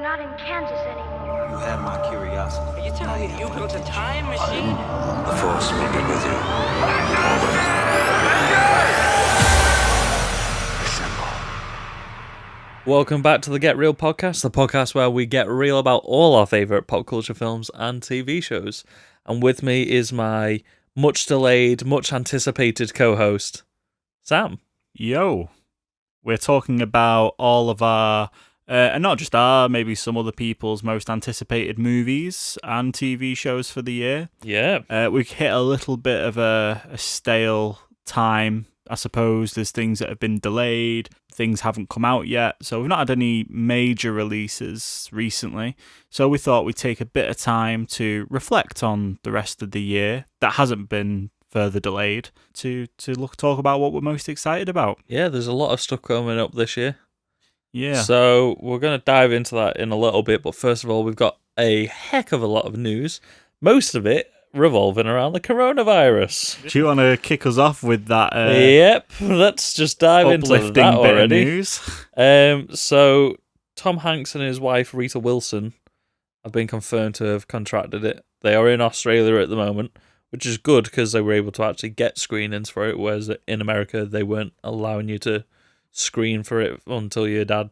not in Kansas anymore. You have my curiosity. Are you telling me you built a time machine? The Force will be with you. Assemble. Welcome back to the Get Real podcast, the podcast where we get real about all our favourite pop culture films and TV shows. And with me is my much delayed, much anticipated co-host, Sam. Yo, we're talking about all of our, and not just our, maybe some other people's most anticipated movies and TV shows for the year. Yeah. We've hit a little bit of a stale time, I suppose. There's things that have been delayed, things haven't come out yet, so we've not had any major releases recently. So we thought we'd take a bit of time to reflect on the rest of the year that hasn't been further delayed to talk about what we're most excited about. Yeah, there's a lot of stuff coming up this year. Yeah. So we're going to dive into that in a little bit, but first of all, we've got a heck of a lot of news, most of it revolving around the coronavirus. Do you want to kick us off with that? Yep, let's just dive into that bit already. Of news. So Tom Hanks and his wife Rita Wilson have been confirmed to have contracted it. They are in Australia at the moment, which is good because they were able to actually get screenings for it, whereas in America they weren't allowing you to screen for it until you'd had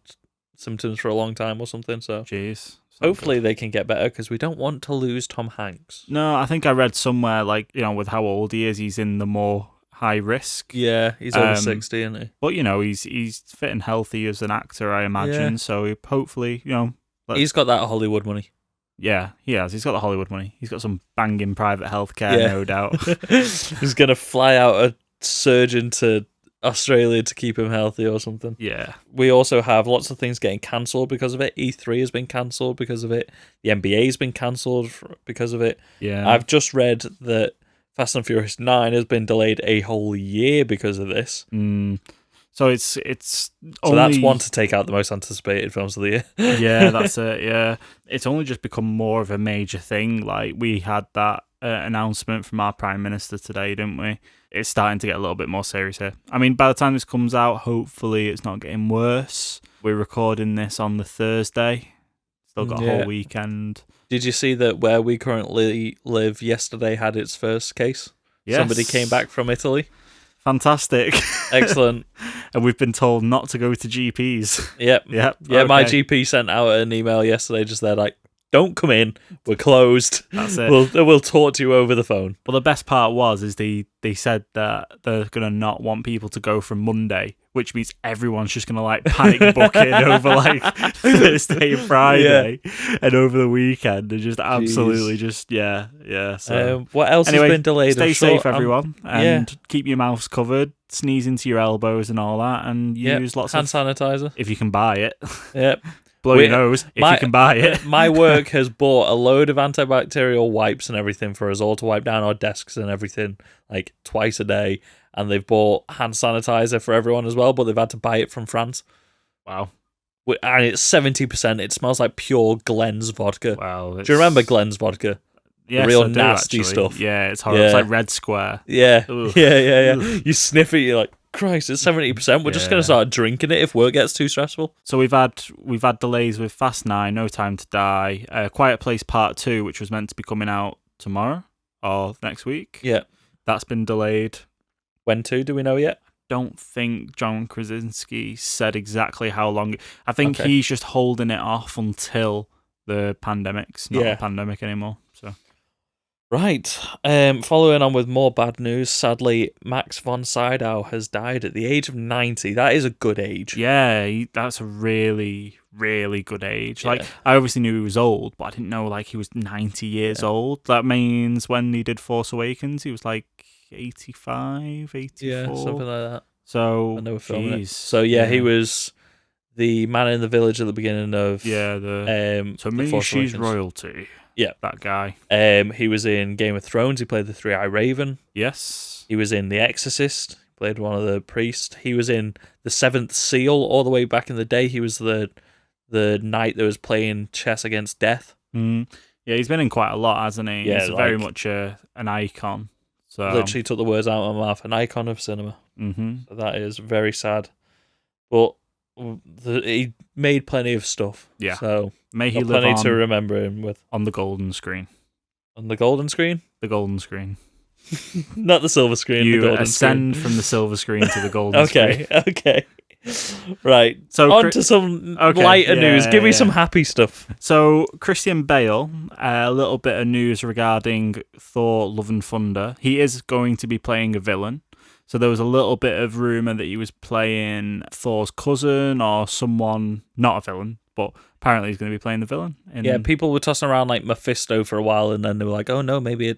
symptoms for a long time or something. So Jeez. Hopefully they can get better because we don't want to lose Tom Hanks. No, I think I read somewhere, like, you know, with how old he is, he's in the more high risk. Yeah, he's over 60, isn't he? But, you know, he's fit and healthy as an actor, I imagine. Yeah. So hopefully, you know... He's got that Hollywood money. Yeah, he has. He's got the Hollywood money. He's got some banging private healthcare, no doubt. He's going to fly out a surgeon to Australia to keep him healthy or something. Yeah. We also have lots of things getting cancelled because of it. E3 has been cancelled because of it. The NBA's been cancelled because of it. Yeah. I've just read that Fast and Furious 9 has been delayed a whole year because of this. So it's So only... that's one to take out the most anticipated films of the year. Yeah, that's it, yeah. It's only just become more of a major thing. Like, we had that announcement from our Prime Minister today, didn't we? It's starting to get a little bit more serious here. I mean, by the time this comes out, hopefully it's not getting worse. We're recording this on the Thursday. Still got a whole weekend. Did you see that where we currently live yesterday had its first case? Yes. Somebody came back from Italy. Fantastic. Excellent. And we've been told not to go to GPs. Yep. Yeah, my okay. GP sent out an email yesterday just there like, don't come in, we're closed. That's it. We'll talk to you over the phone. Well, the best part is they said that they're going to not want people to go from Monday, which means everyone's just going to like panic book in over like Thursday and Friday and over the weekend and just absolutely just, yeah. So what else anyway, has been delayed? Stay safe, everyone, and keep your mouths covered, sneeze into your elbows and all that, and use lots hand of sanitizer. if you can buy it. Yep. Blow your nose if you can buy it. My work has bought a load of antibacterial wipes and everything for us all to wipe down our desks and everything like twice a day. And they've bought hand sanitizer for everyone as well, but they've had to buy it from France. Wow. And it's 70%. It smells like pure Glen's vodka. Wow. Do you remember Glen's vodka? Yes, real I do, nasty actually. stuff. Yeah, it's horrible. Yeah. It's like Red Square. Yeah. Ugh. Yeah. Ugh. You sniff it, you're like, Christ, it's 70%. We're just going to start drinking it if work gets too stressful. So we've had delays with Fast 9, No Time to Die, Quiet Place Part 2, which was meant to be coming out tomorrow or next week. Yeah. That's been delayed. When to? Do we know yet? Don't think John Krasinski said exactly how long. I think he's just holding it off until the pandemic's not a pandemic anymore. So. Right. Following on with more bad news, sadly, Max Von Sydow has died at the age of 90. That is a good age. Yeah, that's a really, really good age. Yeah. Like, I obviously knew he was old, but I didn't know like he was 90 years old. That means when he did Force Awakens, he was like 85, 84. Yeah, something like that. So, I know we're filming it. geez. So, he was the man in the village at the beginning of... Yeah, to me, Force she's Awakens. royalty. Yeah. That guy. He was in Game of Thrones. He played the Three-Eyed Raven. Yes. He was in The Exorcist. He played one of the priests. He was in The Seventh Seal all the way back in the day. He was the knight that was playing chess against death. Yeah, he's been in quite a lot, hasn't he? Yeah, he's very much an icon. So Literally took the words out of my mouth. An icon of cinema. Mm-hmm. So that is very sad. But he made plenty of stuff. Yeah. So May he got live plenty to on, remember him with. on the golden screen. On the golden screen? The golden screen. Not the silver screen. The You golden ascend screen. from the silver screen to the golden screen. Okay. Right. So on to some okay, lighter yeah, news. Give me yeah. some happy stuff. So Christian Bale, a little bit of news regarding Thor: Love and Thunder. He is going to be playing a villain. So there was a little bit of rumour that he was playing Thor's cousin or someone, not a villain, but apparently he's going to be playing the villain. Yeah, people were tossing around like Mephisto for a while, and then they were like, "Oh no, maybe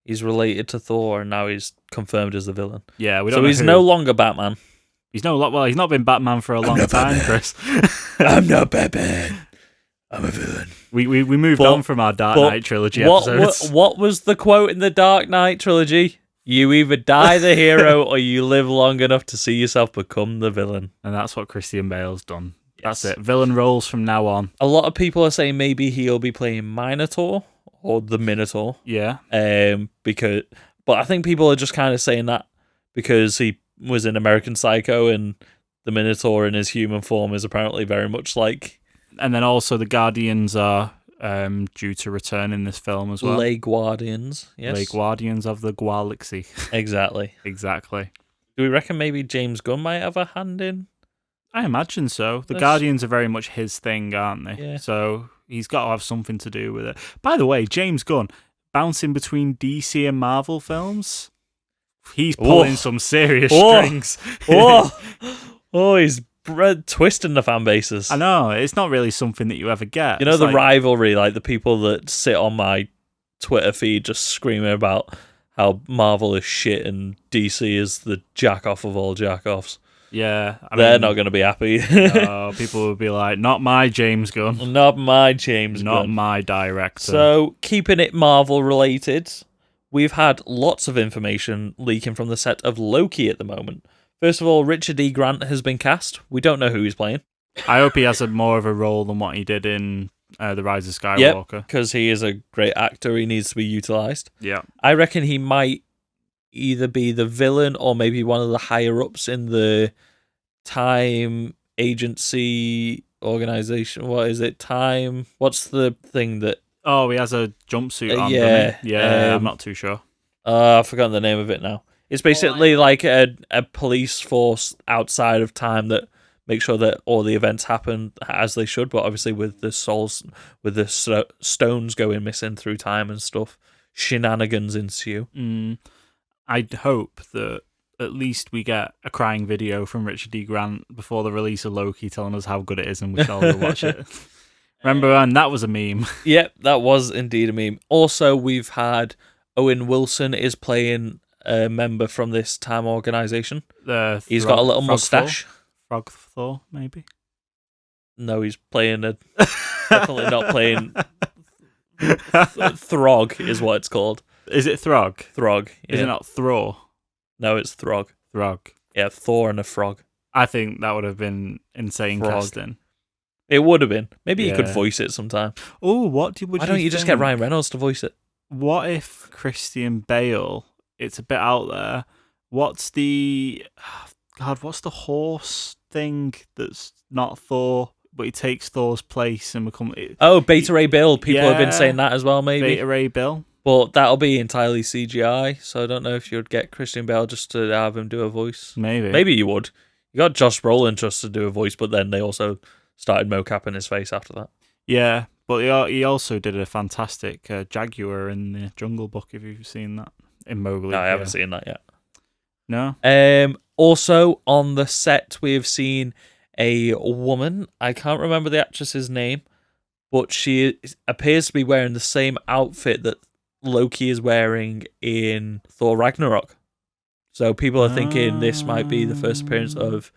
he's related to Thor," and now he's confirmed as the villain. Yeah, we don't So know he's who. no longer Batman. He's he's not been Batman for a long time, Chris. I'm not Batman. I'm a villain. We moved on from our Dark Knight trilogy episodes. What was the quote in the Dark Knight trilogy? You either die the hero or you live long enough to see yourself become the villain. And that's what Christian Bale's done. Yes. That's it. Villain roles from now on. A lot of people are saying maybe he'll be playing Minotaur or the Minotaur. Yeah. But I think people are just kind of saying that because he was in American Psycho and the Minotaur in his human form is apparently very much like... And then also the Guardians are due to return in this film as well. Les Guardians, yes. Les Guardians of the Galaxy. Exactly. Exactly. Do we reckon maybe James Gunn might have a hand in? I imagine so. The That's- Guardians are very much his thing, aren't they? Yeah. So he's got to have something to do with it. By the way, James Gunn, bouncing between DC and Marvel films, he's pulling some serious strings. He's twisting the fan bases. I know, it's not really something that you ever get. You know, It's the like- rivalry, like the people that sit on my Twitter feed just screaming about how Marvel is shit and DC is the jack-off of all jack-offs. Yeah. They're not going to be happy. No, people would be like, not my James Gunn. Not my James Not Gunn. my director. So, keeping it Marvel-related, we've had lots of information leaking from the set of Loki at the moment. First of all, Richard E. Grant has been cast. We don't know who he's playing. I hope he has more of a role than what he did in The Rise of Skywalker. Yep, because he is a great actor. He needs to be utilised. Yeah. I reckon he might either be the villain or maybe one of the higher-ups in the time agency organization. What is it? Time? What's the thing that... Oh, he has a jumpsuit on, yeah, doesn't he? Yeah, I'm um, not too sure. I've forgotten the name of it now. It's basically like a police force outside of time that makes sure that all the events happen as they should, but obviously with the stones going missing through time and stuff, shenanigans ensue. I'd hope that at least we get a crying video from Richard D. Grant before the release of Loki telling us how good it is and we shall go watch it. Remember, and that was a meme. Yep, that was indeed a meme. Also, we've had Owen Wilson is playing a member from this time organization. He's got a little mustache. Frog Thor, maybe? No, he's playing definitely not playing Throg is what it's called. Is it Throg? Throg. Yeah. Is it not Thor? No, it's Throg. Throg. Yeah, Thor and a frog. I think that would have been insane Frog. casting. It would have been. Maybe you could Yeah. voice it sometime. Oh, Why don't you just get Ryan Reynolds to voice it? What if Christian Bale? It's a bit out there. What's the horse thing that's not Thor, but he takes Thor's place and become? Oh, Beta Ray Bill. People have been Yeah. saying that as well, maybe. Beta Ray Bill. But that'll be entirely CGI, so I don't know if you'd get Christian Bale just to have him do a voice. Maybe. Maybe you would. You got Josh Brolin just to do a voice, but then they also started mocapping his face after that. Yeah, but he also did a fantastic Jaguar in the Jungle Book. If you've seen that in Mowgli. No, I haven't seen that yet. No. Also on the set we've seen a woman. I can't remember the actress's name, but she appears to be wearing the same outfit that Loki is wearing in Thor Ragnarok. So people are thinking this might be the first appearance of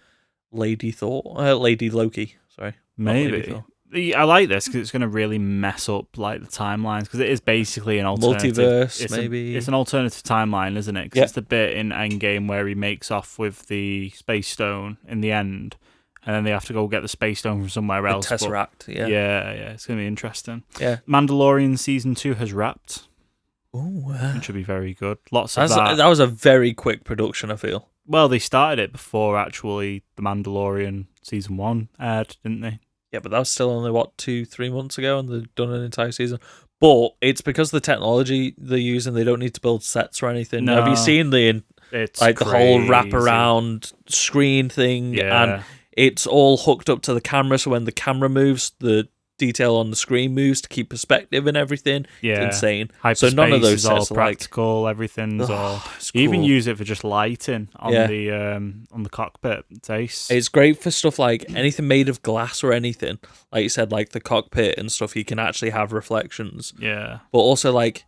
Lady Loki. Sorry, not Lady Maybe. Thor. I like this because it's going to really mess up like the timelines because it is basically an alternative. Multiverse, maybe. It's an alternative timeline, isn't it? Because Yep. it's the bit in Endgame where he makes off with the Space Stone in the end, and then they have to go get the Space Stone from somewhere The else. but- Tesseract. Yeah. yeah, it's going to be interesting. Yeah. Mandalorian season 2 has wrapped, Ooh, which should be very good. Lots of that was a very quick production, I feel. Well, they started it before actually the Mandalorian season 1 aired, didn't they? Yeah, but that was still only, 2-3 months ago, and they've done an entire season. But it's because the technology they're using, they don't need to build sets or anything. No. Have you seen It's the whole crazy. wraparound screen thing? Yeah. And it's all hooked up to the camera, so when the camera moves, the detail on the screen moves to keep perspective and everything. Yeah. It's insane. Hyperspace So none of those is all sets are like... practical. Everything's all. It's You even cool. use it for just lighting on Yeah. the cockpit. It's ace. It's great for stuff like anything made of glass or anything. Like you said, like the cockpit and stuff, you can actually have reflections. Yeah. But also, like,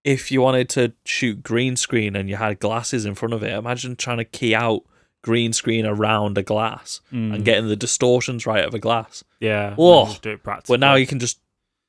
if you wanted to shoot green screen and you had glasses in front of it, imagine trying to key out green screen around a glass and getting the distortions right of a glass. Yeah. Whoa. Just do it practically. But now you can just,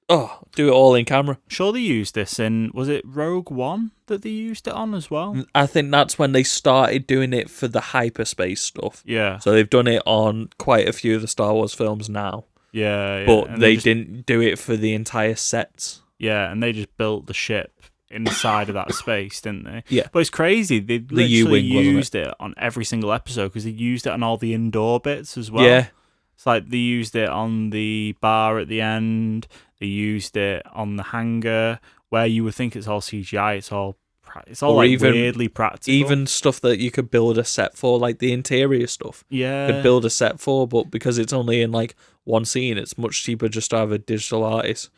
do it all in camera. Sure, they used this in, was it Rogue One that they used it on as well? I think that's when they started doing it for the hyperspace stuff. Yeah. So they've done it on quite a few of the Star Wars films now. Yeah. But And they just- didn't do it for the entire sets. Yeah, and they just built the ship inside of that space, didn't they? Yeah. But it's crazy. They The literally U-wing, wasn't it? used it on every single episode because they used it on all the indoor bits as well. Yeah. It's like they used it on the bar at the end. They used it on the hangar where you would think it's all CGI. It's all Or like even- weirdly practical. Even stuff that you could build a set for, like the interior stuff. yeah, Could build a set for, but because it's only in like one scene, it's much cheaper just to have a digital artist.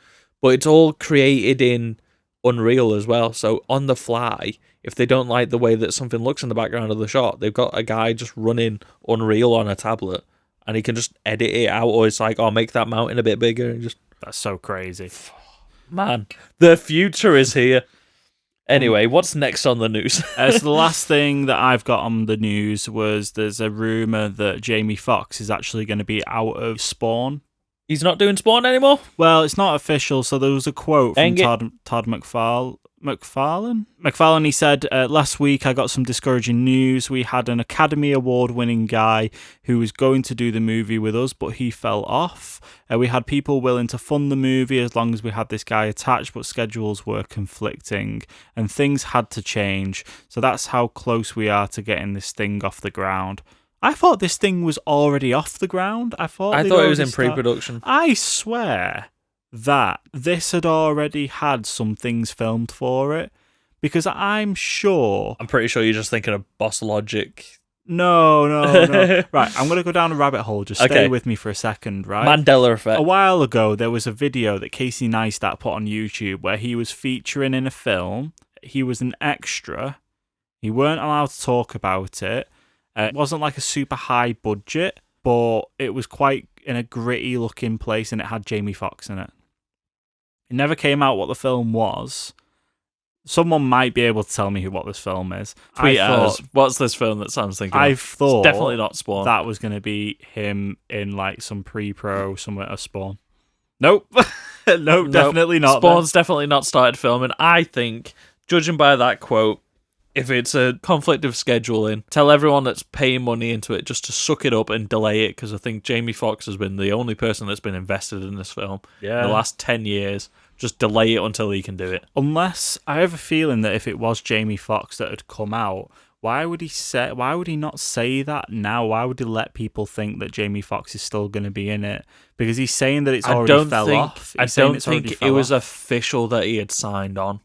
But it's all created in Unreal as well. So on the fly, if they don't like the way that something looks in the background of the shot, they've got a guy just running Unreal on a tablet and he can just edit it out, or it's like, make that mountain a bit bigger, and just, that's so crazy. man, the future is here. Anyway, what's next on the news? So the last thing that I've got on the news was there's a rumor that Jamie Foxx is actually going to be out of Spawn. He's not doing Spawn anymore? Well, it's not official, so there was a quote from Dang it. Todd McFarlane. McFarlane, he said, last week I got some discouraging news. We had an Academy Award-winning guy who was going to do the movie with us, but he fell off. We had people willing to fund the movie as long as we had this guy attached, but schedules were conflicting, and things had to change. So that's how close we are to getting this thing off the ground. I thought this thing was already off the ground. I thought I they'd thought it was already in pre-production. I swear that this had already had some things filmed for it, because I'm sure... I'm pretty sure you're just thinking of Boss Logic. No. Right, I'm going to go down a rabbit hole. Just stay Okay. with me for a second, right? Mandela Effect. A while ago, there was a video that Casey Neistat put on YouTube where he was featuring in a film. He was an extra. He weren't allowed to talk about it. It wasn't like a super high budget, but it was quite in a gritty looking place, and it had Jamie Foxx in it. It never came out what the film was. Someone might be able to tell me what this film is. Tweet at us. What's this film that Sam's thinking I of? thought It's definitely not Spawn. that was going to be him in like some pre-pro somewhere of Spawn. Nope. Nope, definitely not. Spawn's definitely not started filming. I think, judging by that quote, if it's a conflict of scheduling, tell everyone that's paying money into it just to suck it up and delay it, because I think Jamie Foxx has been the only person that's been invested in this film in the last 10 years. Just delay it until he can do it. Unless, I have a feeling that if it was Jamie Foxx that had come out, why would he not say that now? Why would he let people think that Jamie Foxx is still going to be in it? Because he's saying that it's already fell off. I He's saying don't it's already think fell it was off. official that he had signed on.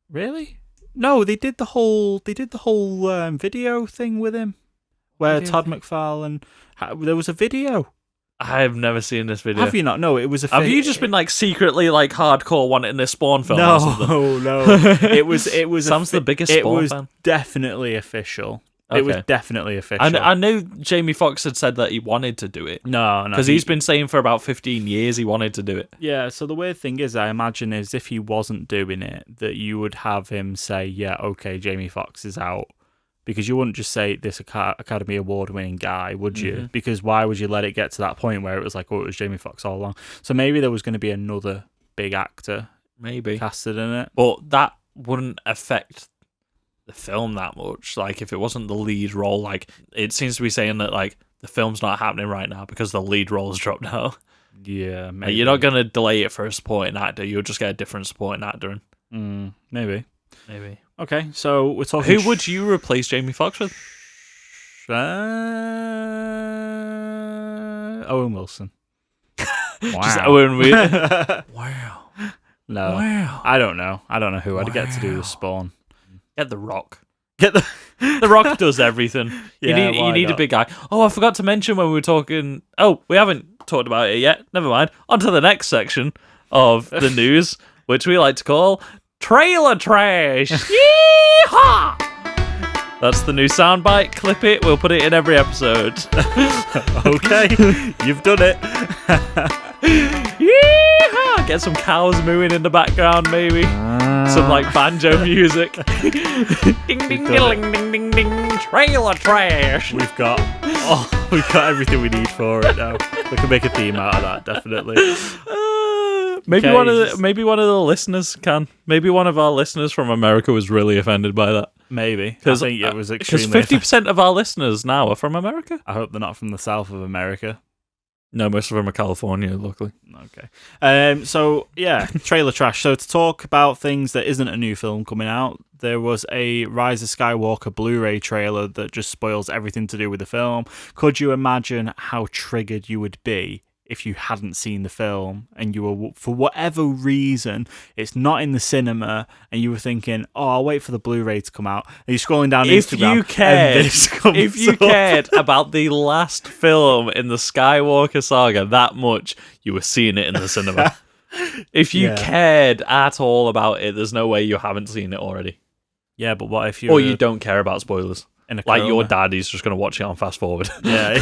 Really? No, they did the whole video thing with him, where Video Todd thing? McFarlane. There was a video. I have never seen this video. Have you not? No, it was a. Have you just been like secretly like hardcore wanting this Spawn film? No, or something? no. It was. Sam's the biggest It Spawn was fan. definitely official. It was Okay. definitely official. I knew Jamie Foxx had said that he wanted to do it. No, Because he's been saying for about 15 years he wanted to do it. Yeah, so the weird thing is, I imagine, is if he wasn't doing it, that you would have him say, yeah, okay, Jamie Foxx is out. Because you wouldn't just say this Academy Award-winning guy, would you? Mm-hmm. Because why would you let it get to that point where it was like, oh, it was Jamie Foxx all along? So maybe there was going to be another big actor Maybe. casted in it. But that wouldn't affect the film that much. Like, if it wasn't the lead role, like, it seems to be saying that, like, the film's not happening right now because the lead role's dropped out. Yeah, Like, maybe. you're not going to delay it for a supporting actor. You'll just get a different supporting actor in. Maybe. Maybe. Okay, so we're talking... Who would you replace Jamie Foxx with? Owen Wilson. Just Wow. Owen Wow. No. Wow. I don't know. Who I'd get to do the Spawn. Get The Rock. Get the The Rock does everything. Yeah, you need a not? big guy. Oh, I forgot to mention when we were talking. Oh, we haven't talked about it yet. Never mind. On to the next section of the news, which we like to call Trailer Trash. Yeehaw! That's the new soundbite. Clip it. We'll put it in every episode. Okay, you've done it. Yeehaw! Get some cows mooing in the background, maybe. Some like banjo music. Ding ding ding ding ding ding. Trailer Trash. We've got everything we need for it now. We can make a theme out of that, definitely. Maybe Okay, maybe one of the listeners can. Maybe one of our listeners from America was really offended by that. Maybe. I think it was Because extremely. 50% of our listeners now are from America. I hope they're not from the south of America. No, most of them are California, luckily. Okay. So yeah, trailer trash. So to talk about things that isn't a new film coming out, there was a Rise of Skywalker Blu-ray trailer that just spoils everything to do with the film. Could you imagine how triggered you would be if you hadn't seen the film and you were, for whatever reason, it's not in the cinema and you were thinking, oh, I'll wait for the Blu-ray to come out. And you're scrolling down Instagram and this comes If you up. cared about the last film in the Skywalker saga that much, you were seeing it in the cinema. If you Yeah. cared at all about it, there's no way you haven't seen it already. Yeah, but what if you Or you don't care about spoilers. in a Like your coma? dad, he's just going to watch it on fast forward. Yeah,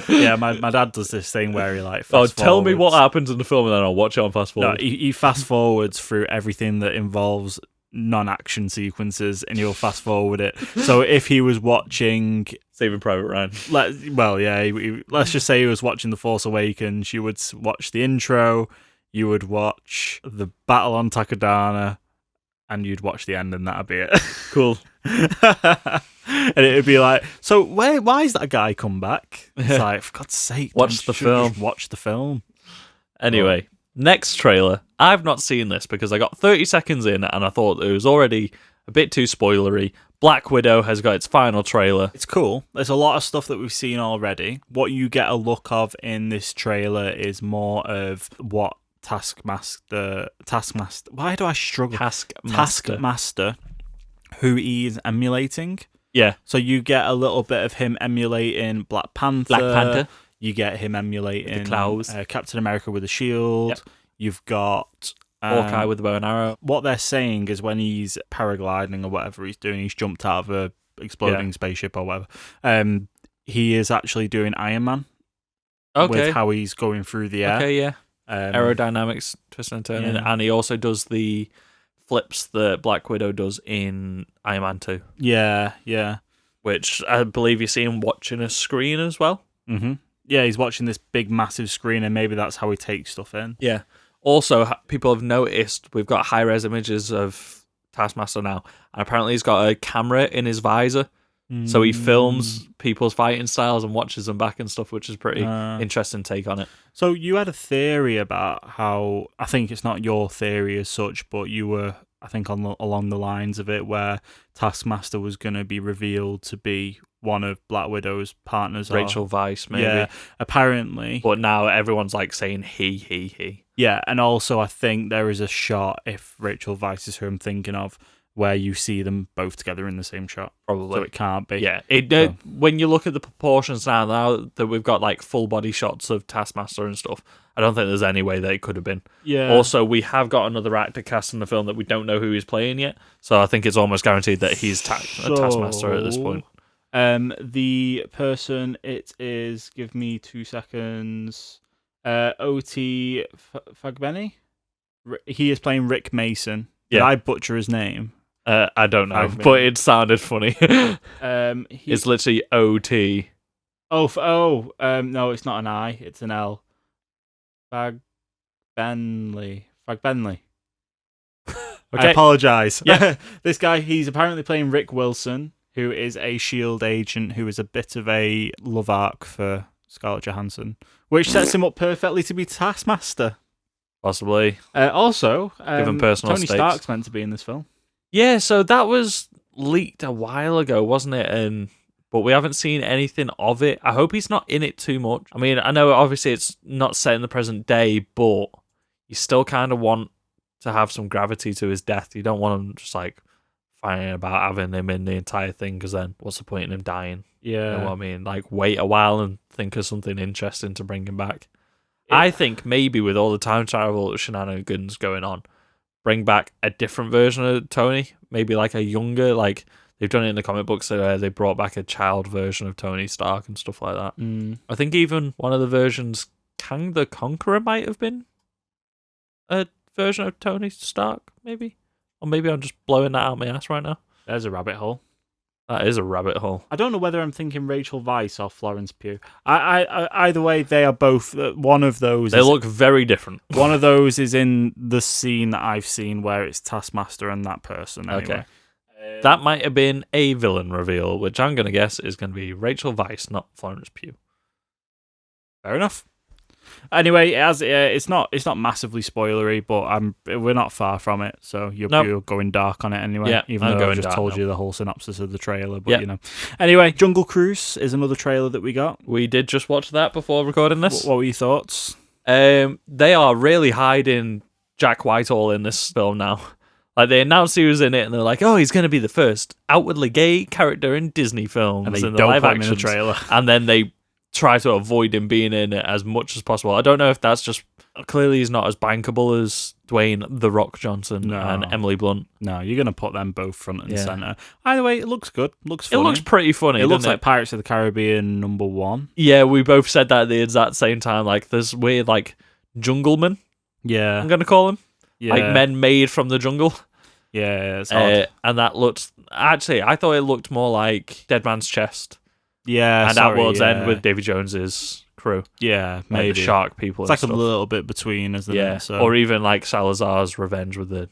yeah. My dad does this thing where he like. Oh, fast tell me what forwards. happens in the film and then I'll watch it on fast No, forward. he fast forwards through everything that involves non-action sequences, and he'll fast forward it. So if he was watching, Saving Private Ryan. let's just say he was watching The Force Awakens, you would watch the intro, you would watch the battle on Takodana, and you'd watch the end, and that'd be it. Cool. And it would be like, so why is that guy come back? It's like, for God's sake, Watch the film. Watch the film. Anyway, next trailer. I've not seen this because I got 30 seconds in and I thought it was already a bit too spoilery. Black Widow has got its final trailer. It's cool. There's a lot of stuff that we've seen already. What you get a look of in this trailer is more of what Taskmaster. Why do I struggle? Taskmaster, who he is emulating. Yeah. So you get a little bit of him emulating Black Panther. You get him emulating the claws. Captain America with a shield. Yep. You've got Hawkeye with the bow and arrow. What they're saying is when he's paragliding or whatever he's doing, he's jumped out of a exploding spaceship or whatever. He is actually doing Iron Man. Okay. With how he's going through the air. Okay, yeah. Aerodynamics, twist and turn. Yeah. And he also does the flips that Black Widow does in Iron Man 2. Yeah, yeah. Which I believe you see him watching a screen as well. Mm-hmm. Yeah, he's watching this big, massive screen, and maybe that's how he takes stuff in. Yeah. Also, people have noticed we've got high-res images of Taskmaster now, and apparently he's got a camera in his visor, so he films people's fighting styles and watches them back and stuff, which is pretty interesting take on it. So you had a theory about how, I think it's not your theory as such, but you were, I think, along the lines of it, where Taskmaster was going to be revealed to be one of Black Widow's partners. Rachel Weisz, maybe. Yeah, apparently. But now everyone's like saying he. Yeah, and also I think there is a shot, if Rachel Weisz is who I'm thinking of, where you see them both together in the same shot. Probably. So it can't be. Yeah. When you look at the proportions now that we've got like full body shots of Taskmaster and stuff, I don't think there's any way that it could have been. Yeah. Also, we have got another actor cast in the film that we don't know who he's playing yet, so I think it's almost guaranteed that he's a Taskmaster at this point. The person it is, give me 2 seconds. O.T. Fagbeni? He is playing Rick Mason. Did I butcher his name? I don't know, but it sounded funny. It's literally O.T. No, it's not an I, it's an L. Fagbenley. Okay. I apologise. Yeah. This guy, he's apparently playing Rick Wilson, who is a S.H.I.E.L.D. agent who is a bit of a love arc for Scarlett Johansson, which sets him up perfectly to be Taskmaster. Possibly. Also, Given personal Tony stakes. Stark's meant to be in this film. Yeah, so that was leaked a while ago, wasn't it? but we haven't seen anything of it. I hope he's not in it too much. I mean, I know obviously it's not set in the present day, but you still kind of want to have some gravity to his death. You don't want him just like fighting about having him in the entire thing, because then what's the point in him dying? Yeah. You know what I mean? Like, wait a while and think of something interesting to bring him back. I think maybe with all the time travel shenanigans going on, bring back a different version of Tony. Maybe like a younger, like they've done it in the comic books where they brought back a child version of Tony Stark and stuff like that. I think even one of the versions, Kang the Conqueror, might have been a version of Tony Stark, maybe? Or maybe I'm just blowing that out my ass right now. There's a rabbit hole. That is a rabbit hole. I don't know whether I'm thinking Rachel Weisz or Florence Pugh. Either way, they are both. One of those. They look very different. One of those is in the scene that I've seen where it's Taskmaster and that person. Anyway. Okay. That might have been a villain reveal, which I'm going to guess is going to be Rachel Weisz, not Florence Pugh. Fair enough. Anyway, it's not massively spoilery, but we're not far from it. So you're going dark on it anyway. Yeah, even though I've just told now. you the whole synopsis of the trailer. But you know, anyway, Jungle Cruise is another trailer that we got. We did just watch that before recording this. What were your thoughts? They are really hiding Jack Whitehall in this film now. Like, they announced he was in it, and they're like, "Oh, he's going to be the first outwardly gay character in Disney films." And they in the don't live put him in the actions. trailer. And then they try to avoid him being in it as much as possible. I don't know if that's just clearly he's not as bankable as Dwayne "The Rock" Johnson and Emily Blunt. No, you're gonna put them both front and center. Either way, it looks good. Looks funny. It looks pretty funny. It looks doesn't like Pirates of the Caribbean #1. Yeah, we both said that at the exact same time. Like, there's weird, like, junglemen, Yeah, I'm gonna call them. yeah, Like men made from the jungle. yeah. It's odd. And that looked, actually, I thought it looked more like Dead Man's Chest. Yeah, And At World's End with Davy Jones's crew. Yeah, Like maybe the shark people. It's and like stuff. a little bit between, isn't it? So. Or even like Salazar's Revenge with the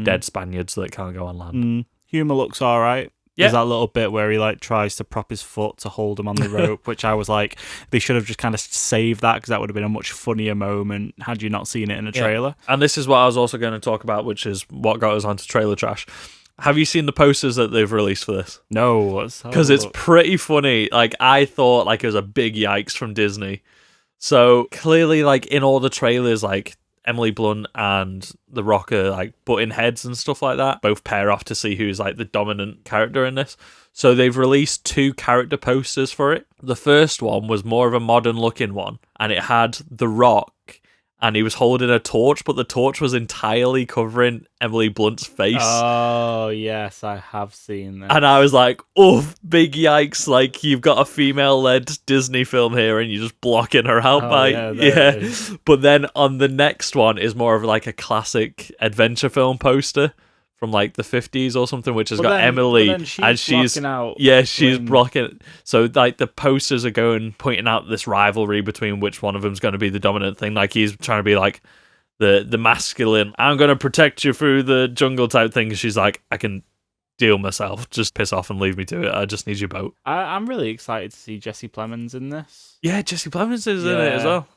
dead Spaniards that can't go on land. Humor looks all right. Yeah. There's that little bit where he like tries to prop his foot to hold him on the rope, which I was like, they should have just kind of saved that, because that would have been a much funnier moment had you not seen it in a trailer. And this is what I was also going to talk about, which is what got us onto trailer trash. Have you seen the posters that they've released for this? No, Because it's pretty funny. Like, I thought like it was a big yikes from Disney. So clearly, like, in all the trailers, like, Emily Blunt and The Rock are like butting heads and stuff like that. Both pair off to see who's like the dominant character in this. So they've released 2 character posters for it. The first one was more of a modern looking one, and it had The Rock, and he was holding a torch, but the torch was entirely covering Emily Blunt's face. Oh, yes, I have seen that. And I was like, oh, big yikes. Like, you've got a female-led Disney film here and you're just blocking her out by... Yeah. But then on the next one is more of like a classic adventure film poster from like the 50s or something, which has got Emily, and she's out she's blocking. So like the posters are pointing out this rivalry between which one of them's going to be the dominant thing. Like, he's trying to be like the masculine, I'm going to protect you through the jungle type thing. She's like, I can deal myself. Just piss off and leave me to it. I just need your boat. I'm really excited to see Jesse Plemons in this. Yeah, Jesse Plemons is in it as well.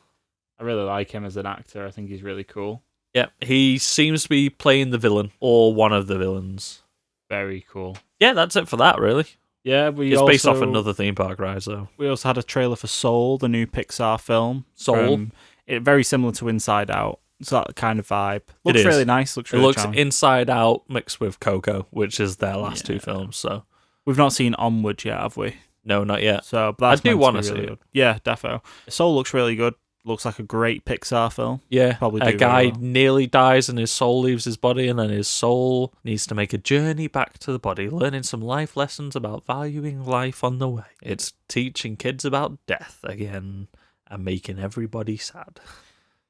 I really like him as an actor. I think he's really cool. Yeah, he seems to be playing the villain, or one of the villains. Very cool. Yeah, that's it for that, really. Yeah, it's based off another theme park ride, so... We also had a trailer for Soul, the new Pixar film. Soul? Very similar to Inside Out. It's that kind of vibe. Looks really nice. Looks charming. Inside Out mixed with Coco, which is their last 2 films, so... We've not seen Onward yet, have we? No, not yet. So, but that's I do want to see really it. Good. Yeah, defo. Soul looks really good. Looks like a great Pixar film. Yeah, probably a guy nearly dies and his soul leaves his body, and then his soul needs to make a journey back to the body, learning some life lessons about valuing life on the way. It's teaching kids about death again and making everybody sad.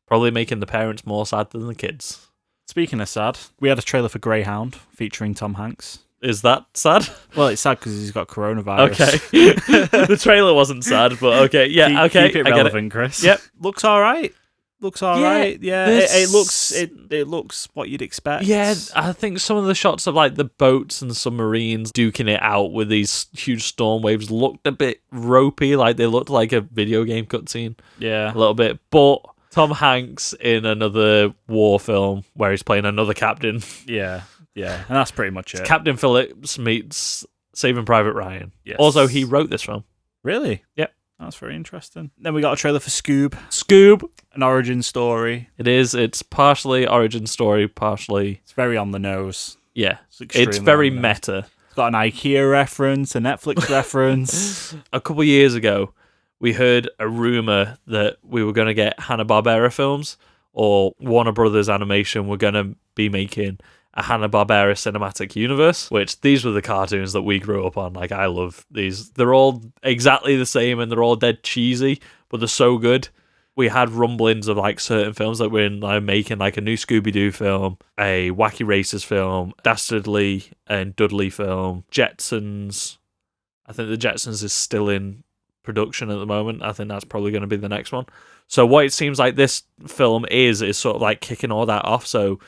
Probably making the parents more sad than the kids. Speaking of sad, we had a trailer for Greyhound featuring Tom Hanks. Is that sad? Well, it's sad because he's got coronavirus. Okay. The trailer wasn't sad, but okay. Yeah, okay. Keep it relevant, Chris. Yep. Looks all right. Looks all right. Yeah. It looks what you'd expect. Yeah, I think some of the shots of like the boats and submarines duking it out with these huge storm waves looked a bit ropey. Like they looked like a video game cutscene. Yeah. A little bit. But Tom Hanks in another war film where he's playing another captain. Yeah. Yeah, and that's pretty much it. Captain Phillips meets Saving Private Ryan. Yes. Also, he wrote this film. Really? Yep. That's very interesting. Then we got a trailer for Scoob. an origin story. It is. It's partially origin story, partially... It's very on the nose. Yeah. It's extremely very on the nose. meta. It's got an IKEA reference, a Netflix reference. A couple of years ago, we heard a rumor that we were going to get Hanna-Barbera films, or Warner Brothers Animation were going to be making a Hanna-Barbera cinematic universe, which these were the cartoons that we grew up on. Like, I love these. They're all exactly the same and they're all dead cheesy, but they're so good. We had rumblings of like certain films that we're making, like a new Scooby-Doo film, a Wacky Races film, Dastardly and Dudley film, Jetsons. I think the Jetsons is still in production at the moment. I think that's probably going to be the next one. So what it seems like this film is sort of like kicking all that off. So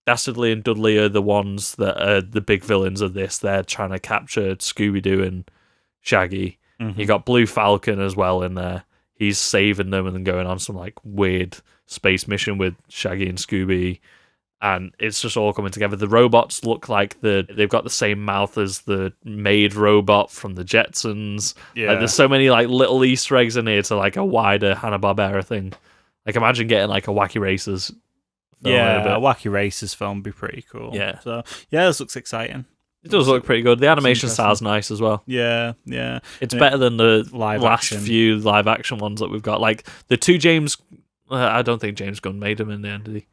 Dastardly and Dudley are the ones that are the big villains of this. They're trying to capture Scooby-Doo and Shaggy. You got Blue Falcon as well in there. He's saving them and then going on some like weird space mission with Shaggy and Scooby. And it's just all coming together. The robots look like they've got the same mouth as the maid robot from the Jetsons. Yeah. Like, there's so many like little Easter eggs in here to like a wider Hanna-Barbera thing. Like, imagine getting like a Wacky Races. Yeah, a Wacky Races film would be pretty cool. Yeah. So, yeah, this looks exciting. It does look pretty good. The animation style's nice as well. Yeah. It's better than the Live last action. few live action ones that we've got. Like, the two James... I don't think James Gunn made them in the end, did he?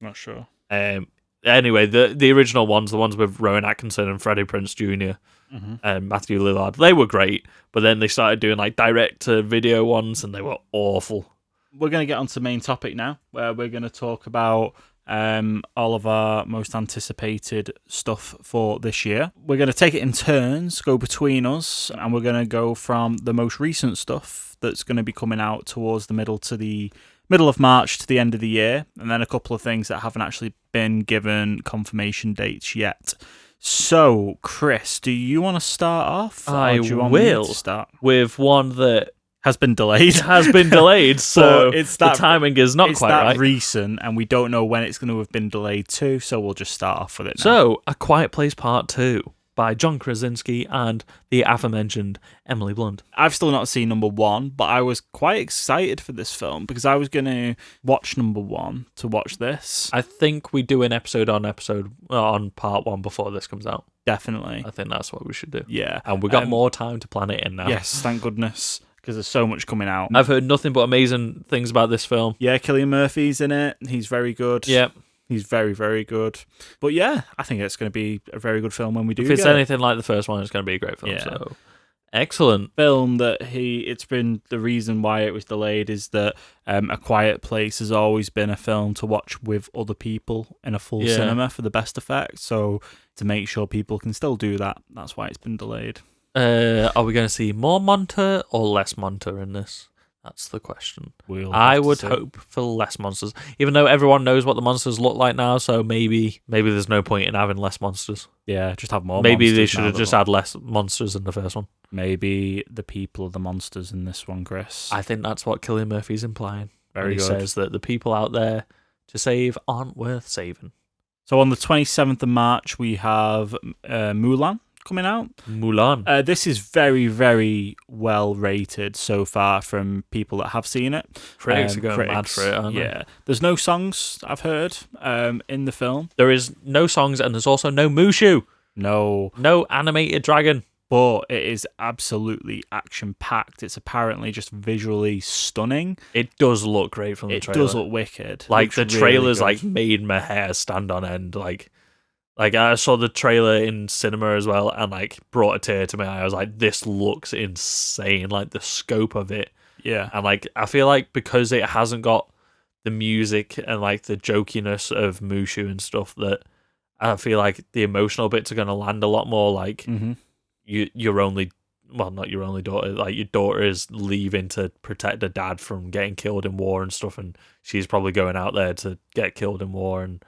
Not sure. Anyway, the original ones, the ones with Rowan Atkinson and Freddie Prinze Jr. And Matthew Lillard, they were great. But then they started doing like direct-to-video ones, and they were awful. We're going to get on to the main topic now, where we're going to talk about all of our most anticipated stuff for this year. We're going to take it in turns, go between us, and we're going to go from the most recent stuff that's going to be coming out towards the middle of March to the end of the year, and then a couple of things that haven't actually been given confirmation dates yet. So, Chris, do you want to start off? I or do you want will. me to start? With one that Has been delayed. so it's the timing is not it's quite that right. recent, and we don't know when it's going to have been delayed to, so we'll just start off with it now. So, A Quiet Place Part 2 by John Krasinski and the aforementioned Emily Blunt. I've still not seen number one, but I was quite excited for this film because I was going to watch number one to watch this. I think we do an episode on part 1 before this comes out. Definitely. I think that's what we should do. Yeah. And we got more time to plan it in now. Yes, thank goodness, because there's so much coming out. I've heard nothing but amazing things about this film. Yeah, Cillian Murphy's in it. He's very good. Yep. He's very, very good. But yeah, I think it's going to be a very good film when we do If it's get it. anything like the first one, it's going to be a great film. Yeah. So, excellent. Film that it's been the reason why it was delayed is that A Quiet Place has always been a film to watch with other people in a full cinema for the best effect. So to make sure people can still do that, that's why it's been delayed. Are we going to see more Monter or less Monter in this? That's the question. I would hope for less monsters, even though everyone knows what the monsters look like now. So maybe there's no point in having less monsters. Yeah, just have more. Maybe monsters they should now have that just had less monsters in the first one. Maybe the people are the monsters in this one, Chris. I think that's what Cillian Murphy's implying. Very He good. says that the people out there to save aren't worth saving. So on the 27th of March, we have Mulan coming out. Mulan. This is very, very well rated so far from people that have seen it. Critics are going mad for it, aren't they? Yeah. There's no songs, I've heard, in the film. There is no songs and there's also no Mushu. No. No animated dragon. But it is absolutely action-packed. It's apparently just visually stunning. It does look great from the It trailer. does look wicked. Like, Looks the really trailers good. like made my hair stand on end. Like I saw the trailer in cinema as well and like brought a tear to my eye. I was like, this looks insane. Like the scope of it. Yeah. And like I feel like because it hasn't got the music and like the jokiness of Mushu and stuff, that I feel like the emotional bits are going to land a lot more. Like your only, well, not your only daughter, like your daughter is leaving to protect her dad from getting killed in war and stuff, and she's probably going out there to get killed in war, and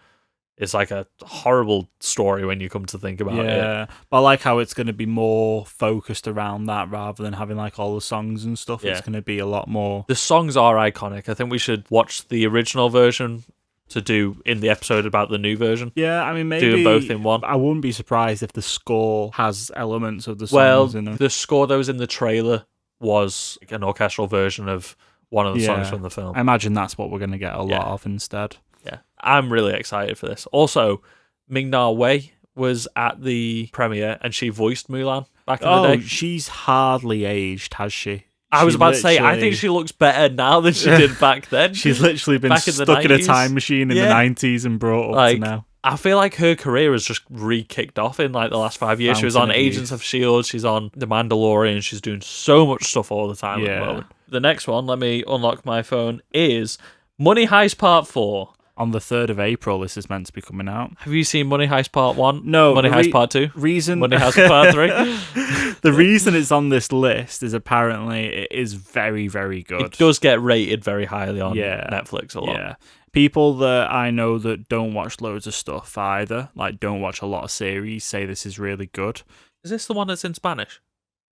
it's like a horrible story when you come to think about it. Yeah, but I like how it's going to be more focused around that rather than having like all the songs and stuff. Yeah. It's going to be a lot more. The songs are iconic. I think we should watch the original version to do in the episode about the new version. Yeah, I mean, maybe do them both in one. I wouldn't be surprised if the score has elements of the Well, songs in it. the score that was in the trailer was an orchestral version of one of the songs from the film. I imagine that's what we're going to get a lot of instead. Yeah, I'm really excited for this. Also, Ming-Na Wen was at the premiere and she voiced Mulan back in the day. She's hardly aged, has she? I was about to say, I think she looks better now than she did back then. She's literally been Back in the stuck in a 90s. time machine in the 90s and brought up to now. I feel like her career has just re-kicked off in like the last 5 years. She was on Fountain of Agents Youth. of S.H.I.E.L.D., she's on The Mandalorian, she's doing so much stuff all the time at the moment. The next one, let me unlock my phone, is Money Heist Part 4. On the 3rd of April, this is meant to be coming out. Have you seen Money Heist Part 1? No. Money Heist Part 2? Reason Money Heist Part 3? The reason it's on this list is apparently it is very, very good. It does get rated very highly on Yeah. Netflix a lot. Yeah. People that I know that don't watch loads of stuff either, like don't watch a lot of series, say this is really good. Is this the one that's in Spanish?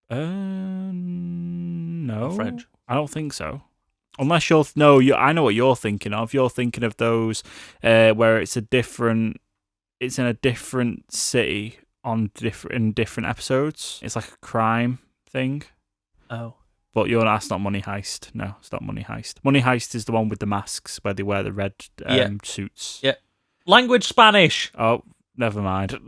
No. Or French? I don't think so. Unless I know what you're thinking of. You're thinking of those where it's in a different city in different episodes. It's like a crime thing. Oh. But that's not Money Heist. No, it's not Money Heist. Money Heist is the one with the masks where they wear the red suits. Yeah. Language Spanish. Oh, never mind.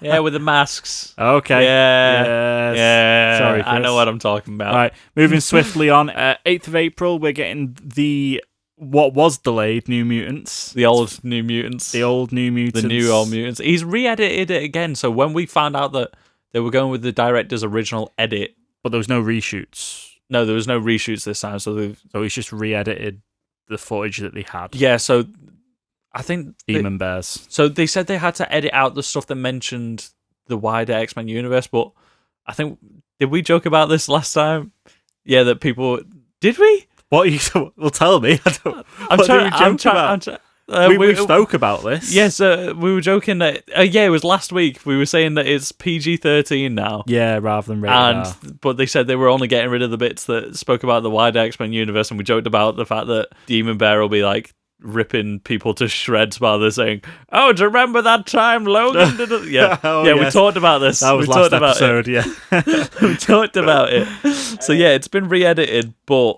Yeah, with the masks. Okay. Yeah. Yes. Yeah. Sorry, I know Chris. what I'm talking about. All right, moving swiftly on. 8th of April, we're getting what was delayed, New Mutants. The old New Mutants. The old New Mutants. The new old Mutants. He's re-edited it again. So when we found out that they were going with the director's original edit, But there was no reshoots. no, there was no reshoots this time. So he's just re-edited the footage that they had. yeah. So I think Demon Bears. So they said they had to edit out the stuff that mentioned the wider X-Men universe, but I think, did we joke about this last time? Yeah, that people... Did we? What are you... Well, tell me. What did we joke about? We spoke about this. Yes, we were joking that... it was last week. We were saying that it's PG-13 now. Yeah, rather than rated R. But they said they were only getting rid of the bits that spoke about the wider X-Men universe, and we joked about the fact that Demon Bear will be like ripping people to shreds while they're saying, "Oh, do you remember that time Logan did it?" Yeah, yes. We talked about this. That was we last talked about episode, it. yeah. We talked about it. So yeah, it's been re-edited, but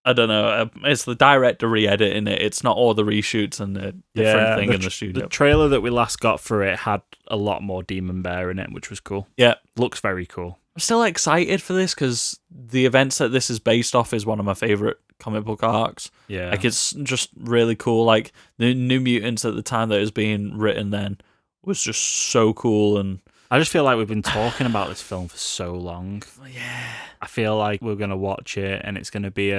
I don't know. It's the director re-editing it. It's not all the reshoots and the different thing in the studio. The trailer that we last got for it had a lot more Demon Bear in it, which was cool. Yeah. Looks very cool. I'm still excited for this because the events that this is based off is one of my favorite comic book arcs. Yeah. Like, it's just really cool. Like, the New Mutants at the time that it was being written then was just so cool. And I just feel like we've been talking about this film for so long. yeah, I feel like we're going to watch it and it's going to be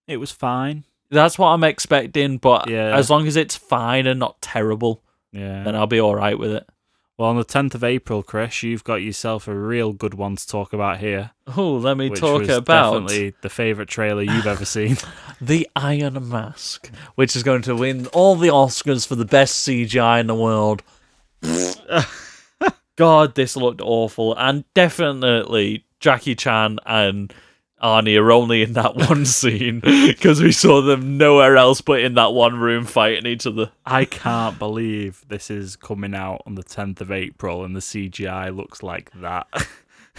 it was fine. that's what I'm expecting. But Yeah. as long as it's fine and not terrible, Yeah. then I'll be all right with it. Well, on the 10th of April, Chris, you've got yourself a real good one to talk about here. Oh, let me Which talk was about definitely the favourite trailer you've ever seen. The Iron Mask, which is going to win all the Oscars for the best CGI in the world. God, this looked awful. And definitely Jackie Chan and Arnie are only in that one scene because we saw them nowhere else but in that one room fighting each other. I can't believe this is coming out on the 10th of April and the CGI looks like that.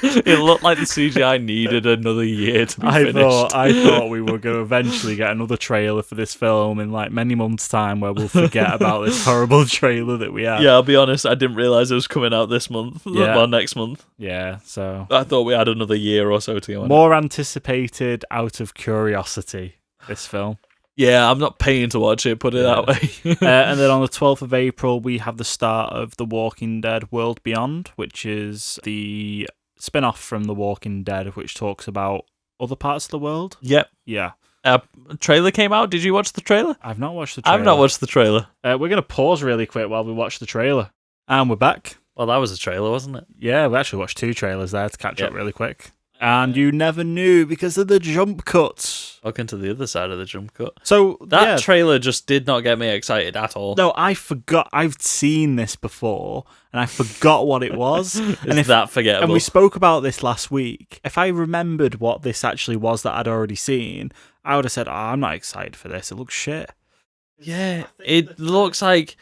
It looked like the CGI needed another year to be finished. I thought we were going to eventually get another trailer for this film in like many months' time where we'll forget about this horrible trailer that we had. Yeah, I'll be honest, I didn't realise it was coming out this month. Yeah. Well, next month. Yeah, so... I thought we had another year or so to go on. More anticipated out of curiosity, this film. Yeah, I'm not paying to watch it, put it that way. And then on the 12th of April, we have the start of The Walking Dead World Beyond, which is the spin-off from The Walking Dead, which talks about other parts of the world. Yep. Yeah. Trailer came out. Did you watch the trailer? I've not watched the trailer. I've not watched the trailer. We're going to pause really quick while we watch the trailer. And we're back. Well, that was a trailer, wasn't it? Yeah, we actually watched 2 trailers there to catch up really quick. And you never knew because of the jump cuts. Welcome to the other side of the jump cut. So That trailer just did not get me excited at all. No, I forgot. I've seen this before, and I forgot what it was. It's that forgettable. And we spoke about this last week. If I remembered what this actually was that I'd already seen, I would have said, "Oh, I'm not excited for this. It looks shit." Yeah, it looks like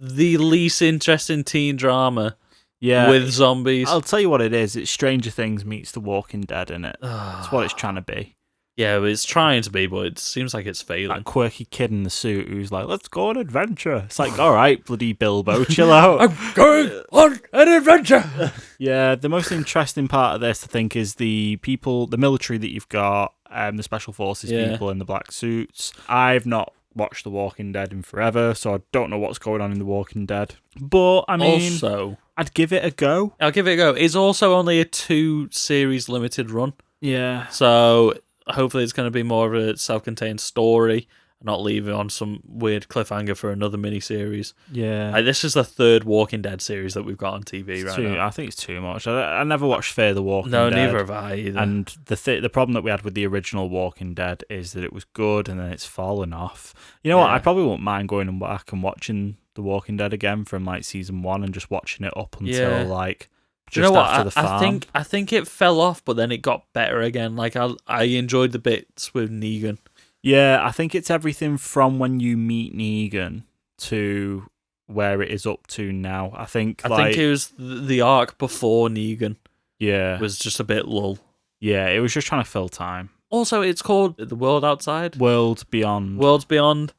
the least interesting teen drama Yeah, with zombies. I'll tell you what it is. It's Stranger Things meets The Walking Dead, innit? That's what it's trying to be. Yeah, it's trying to be, but it seems like it's failing. That quirky kid in the suit who's like, let's go on adventure. It's like, all right, bloody Bilbo, chill out. I'm going on an adventure! Yeah, the most interesting part of this, I think, is the people, the military that you've got, the special forces people in the black suits. I've not watched The Walking Dead in forever, so I don't know what's going on in The Walking Dead. But, I mean, Also, I'd give it a go. I'll give it a go. It's also only a 2-series limited run, Yeah. so hopefully it's going to be more of a self-contained story, not leave it on some weird cliffhanger for another miniseries. Yeah. Like, this is the third Walking Dead series that we've got on TV right now. I think it's too much. I never watched Fear the Walking No, Dead. neither have I either. And the problem that we had with the original Walking Dead is that it was good and then it's fallen off. You know what? I probably won't mind going back and watching The Walking Dead again from like season 1 and just watching it up until like Do just you know what? after the farm. I think it fell off, but then it got better again. Like I enjoyed the bits with Negan. Yeah, I think it's everything from when you meet Negan to where it is up to now. I think it was the arc before Negan yeah was just a bit lull. Yeah, it was just trying to fill time. Also, it's called The World Outside. World Beyond. Worlds Beyond.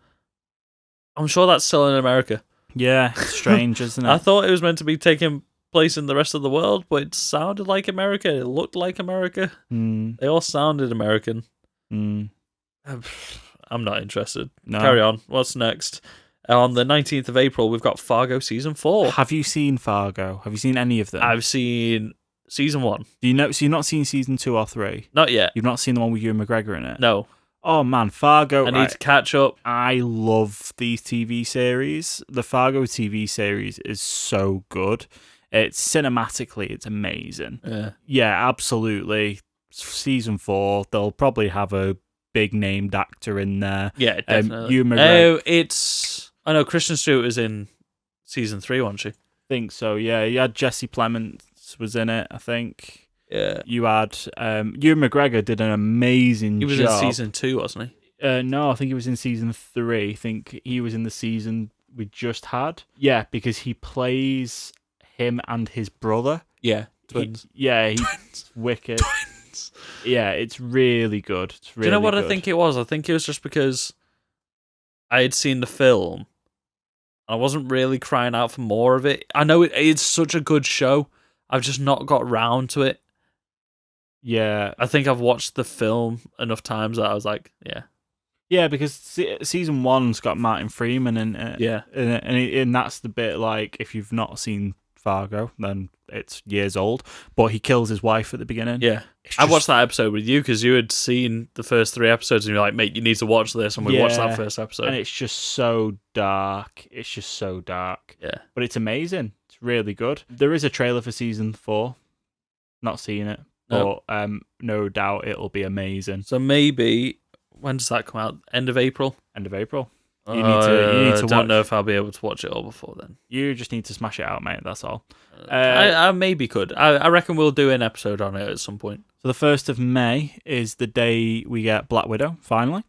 I'm sure that's still in America. Yeah, it's strange, isn't it? I thought it was meant to be taking place in the rest of the world, but it sounded like America. It looked like America. They all sounded American. I'm not interested. No. Carry on. What's next? On the 19th of April, we've got Fargo Season 4. Have you seen Fargo? Have you seen any of them? I've seen Season 1. Do you know? So you've not seen Season 2 or 3? Not yet. You've not seen the one with Ewan McGregor in it? No. Oh man, Fargo. I need to catch up. I love these TV series. The Fargo TV series is so good. It's cinematically, it's amazing. Yeah, absolutely. Season 4, they'll probably have a big named actor in there. Yeah, definitely. Ewan McGregor. I know Kristen Stewart was in Season 3, wasn't she? I think so, yeah. You had Jesse Plemons was in it, I think. Yeah. You had Ewan McGregor did an amazing job. He was in Season 2, wasn't he? No, I think he was in Season 3. I think he was in the season we just had. Yeah, because he plays him and his brother. Yeah, twins. He's wicked. Twins. Yeah, it's really good. It's really Do you know what good. I think it was? I think it was just because I had seen the film and I wasn't really crying out for more of it. I know it's such a good show. I've just not got round to it. Yeah. I think I've watched the film enough times that I was like, yeah. Yeah, because season 1's got Martin Freeman in it. Yeah. And that's the bit, like, if you've not seen Fargo, then it's years old. But he kills his wife at the beginning. Yeah. I watched that episode with you because you had seen the first 3 episodes and you're like, mate, you need to watch this. And we watched that first episode. And it's just so dark. It's just so dark. Yeah. But it's amazing. It's really good. There is a trailer for season 4. Not seen it. No. But no doubt it'll be amazing. So maybe, when does that come out? End of April? End of April. You need to I don't know if I'll be able to watch it all before then. You just need to smash it out, mate. That's all. I maybe could. I reckon we'll do an episode on it at some point. So the 1st of May is the day we get Black Widow, finally.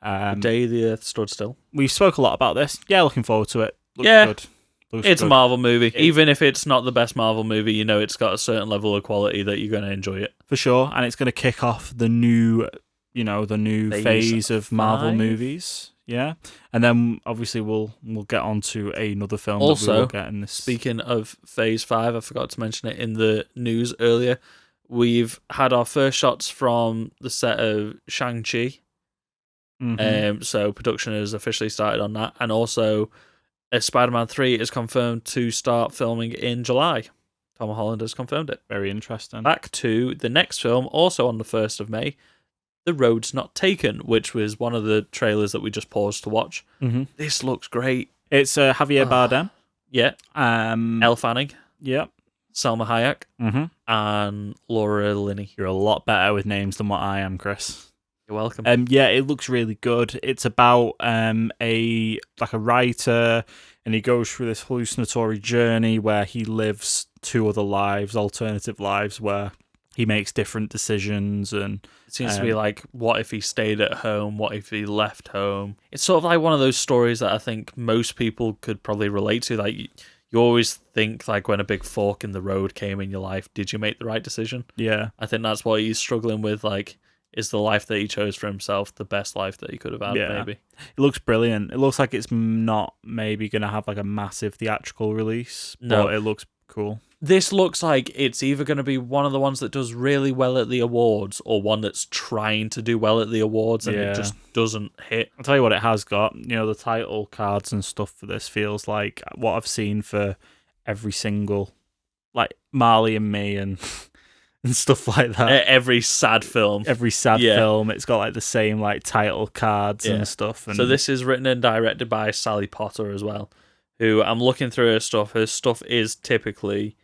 The day the Earth stood still. We spoke a lot about this. Yeah, looking forward to it. Looks good. It's a Marvel movie. Even if it's not the best Marvel movie, you know it's got a certain level of quality that you're going to enjoy it. For sure. And it's going to kick off the new, phase of Marvel movies. Yeah. And then obviously we'll get on to another film that we will get in this. Speaking of Phase 5, I forgot to mention it in the news earlier. We've had our first shots from the set of Shang-Chi. Mm-hmm. So production has officially started on that. And also, Spider-Man 3 is confirmed to start filming in July. Tom Holland has confirmed it. Very interesting. Back to the next film, also on the 1st of May, The Road's Not Taken, which was one of the trailers that we just paused to watch. Mm-hmm. This looks great. It's Javier Bardem. Yeah. Elle Fanning. Yeah. Selma Hayek. Mm-hmm. And Laura Linney. You're a lot better with names than what I am, Chris. You're welcome. Yeah, it looks really good. It's about a writer, and he goes through this hallucinatory journey where he lives 2 other lives, alternative lives, where he makes different decisions, and It seems to be like, what if he stayed at home? What if he left home? It's sort of like one of those stories that I think most people could probably relate to. Like, you always think, like, when a big fork in the road came in your life, did you make the right decision? yeah, I think that's what he's struggling with. Like, is the life that he chose for himself the best life that he could have had, maybe? it looks brilliant. It looks like it's not maybe going to have like a massive theatrical release, No. but it looks cool. This looks like it's either going to be one of the ones that does really well at the awards or one that's trying to do well at the awards and it just doesn't hit. I'll tell you what it has got. You know, the title cards and stuff for this feels like what I've seen for every single, like Marley and Me and and stuff like that. Every sad film. Every sad film, it's got like the same like title cards and stuff. And so this is written and directed by Sally Potter as well, who I'm looking through her stuff. Her stuff is typically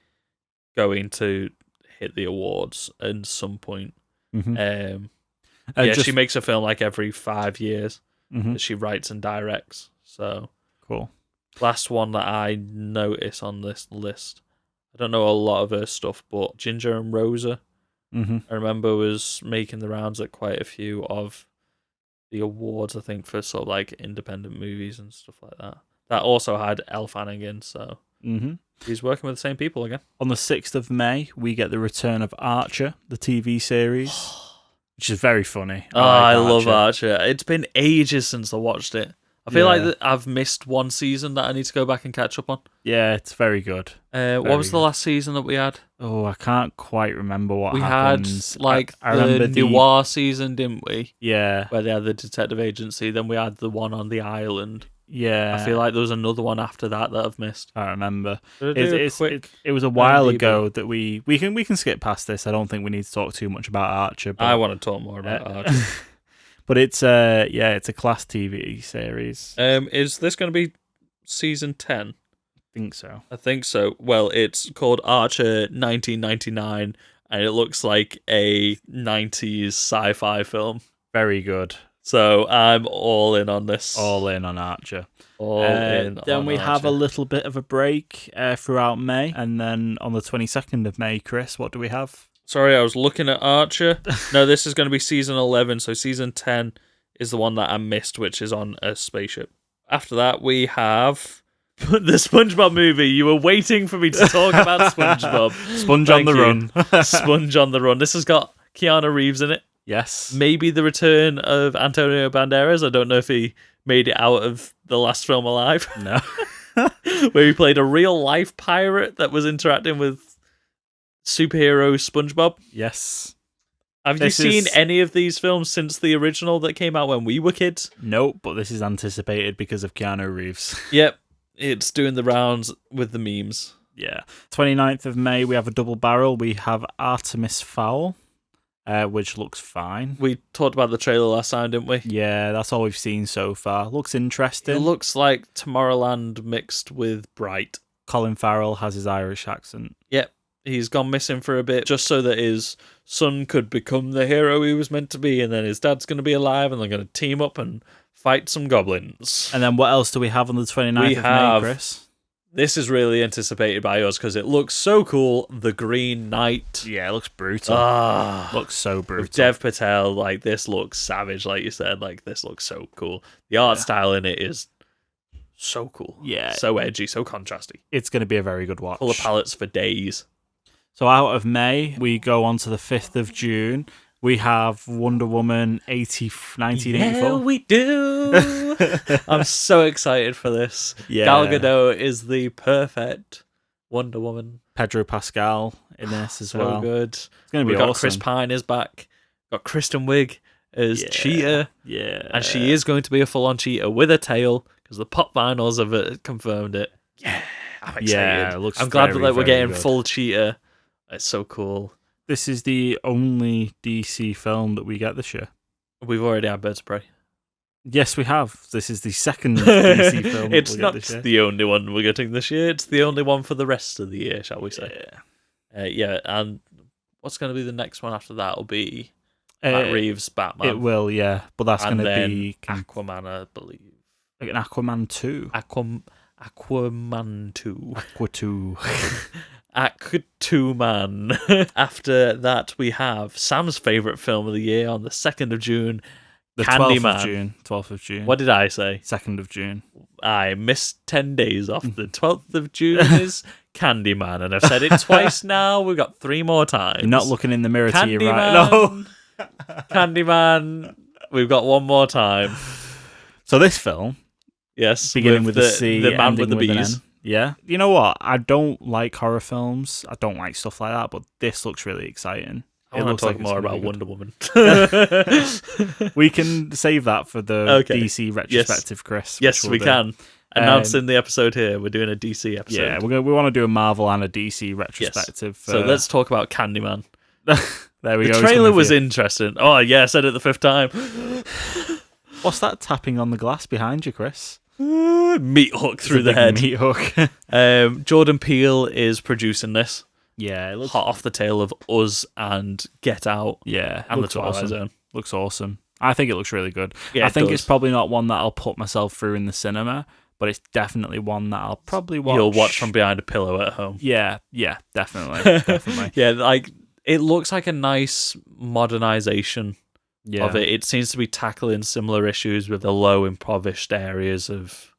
going to hit the awards at some point. She makes a film like every 5 years that she writes and directs. So cool. Last one that I notice on this list, I don't know a lot of her stuff, but Ginger and Rosa, I remember was making the rounds at quite a few of the awards, I think, for sort of like independent movies and stuff like that. That also had Elle Fanning in, so he's working with the same people again. On the 6th of May, we get the return of Archer, the TV series, which is very funny. I love Archer. It's been ages since I watched it. I feel like that I've missed one season that I need to go back and catch up on. Yeah, it's very good. What was the last season that we had? Oh, I can't quite remember what we happens. had like I remember the noir season, didn't we? Yeah. Where they had the detective agency. Then we had the one on the island. Yeah. I feel like there was another one after that I've missed. I remember. It was a while ago that we can skip past this. I don't think we need to talk too much about Archer. But, I want to talk more about Archer. But it's a class TV series. Is this going to be season 10? I think so. Well, it's called Archer 1999, and it looks like a 90s sci-fi film. Very good. So I'm all in on this. All in on Archer. Then we have a little bit of a break throughout May, and then on the 22nd of May, Chris, what do we have? Sorry, I was looking at Archer. No, this is going to be season 11, so season 10 is the one that I missed, which is on a spaceship. After that, we have the SpongeBob movie. You were waiting for me to talk about SpongeBob. Sponge on the Run. Sponge on the Run. This has got Keanu Reeves in it. Yes. Maybe the return of Antonio Banderas. I don't know if he made it out of the last film alive. No. Where he played a real-life pirate that was interacting with superhero SpongeBob. Yes. Have you seen any of these films since the original that came out when we were kids? Nope, but this is anticipated because of Keanu Reeves. Yep. It's doing the rounds with the memes. Yeah. 29th of May, we have a double barrel. We have Artemis Fowl, which looks fine. We talked about the trailer last time, didn't we? Yeah, that's all we've seen so far. Looks interesting. It looks like Tomorrowland mixed with Bright. Colin Farrell has his Irish accent. Yep. He's gone missing for a bit just so that his son could become the hero he was meant to be, and then his dad's going to be alive, and they're going to team up and fight some goblins. And then what else do we have on the 29th of May, Chris? This is really anticipated by us because it looks so cool. The Green Knight. Yeah, it looks brutal. Looks so brutal. With Dev Patel, like, this looks savage, like you said. Like, this looks so cool. The art style in it is so cool. Yeah. So edgy, so contrasty. It's going to be a very good watch. Colour palettes for days. So out of May, we go on to the 5th of June. We have Wonder Woman 1984. Yeah, we do. I'm so excited for this. Yeah. Gal Gadot is the perfect Wonder Woman. Pedro Pascal in this as well. So good. It's going to be We've got awesome. Chris Pine is back. Got Kristen Wiig as Cheetah. Yeah. And she is going to be a full-on cheetah with a tail because the pop vinyls have confirmed it. Yeah, I'm excited. Yeah, it looks I'm glad very, that we're very getting good. full cheetah. It's so cool. This is the only DC film that we get this year. We've already had Birds of Prey. Yes, we have. This is the second DC film It's that we not get this year. the only one we're getting this year. It's the only one for the rest of the year, shall we say. Yeah, and what's going to be the next one after that will be Matt Reeves' Batman. It will, yeah. But that's going to be Aquaman, I believe. like an Aquaman 2. Aquaman 2. Aqua 2. Act 2 Man. After that, we have Sam's favourite film of the year on the 2nd of June, The Candyman. 12th of June. 12th of June. What did I say? 2nd of June. I missed 10 days off. The 12th of June is Candyman, and I've said it twice now. We've got 3 more times. You're not looking in the mirror to your right. Candyman. No. Candyman. We've got 1 more time. So this film, Yes. beginning with a C, the man ending with the an bees. N. Yeah. You know what? I don't like horror films. I don't like stuff like that, but this looks really exciting. I want looks to talk like it's more gonna about be Wonder Woman. good. We can save that for the DC retrospective, Chris. Yes, which we we'll do. can. Announcing the episode here. We're doing a DC episode. Yeah, we want to do a Marvel and a DC retrospective. So let's talk about Candyman. There we The go. trailer was interesting. Oh, yeah, I said it the 5th time. What's that tapping on the glass behind you, Chris? Meat hook through It's a the big head. Meat hook. Jordan Peele is producing this. Yeah, it looks Hot off the tail of Us and Get Out Yeah, and The looks Twilight awesome. Zone. Looks awesome. I think it looks really good. Yeah, I think it it's does. probably not one that I'll put myself through in the cinema, but it's definitely one that I'll probably watch. You'll watch from behind a pillow at home. Yeah, definitely, definitely. Yeah, like it looks like a nice modernization Yeah, of it. It seems to be tackling similar issues with the low impoverished areas of.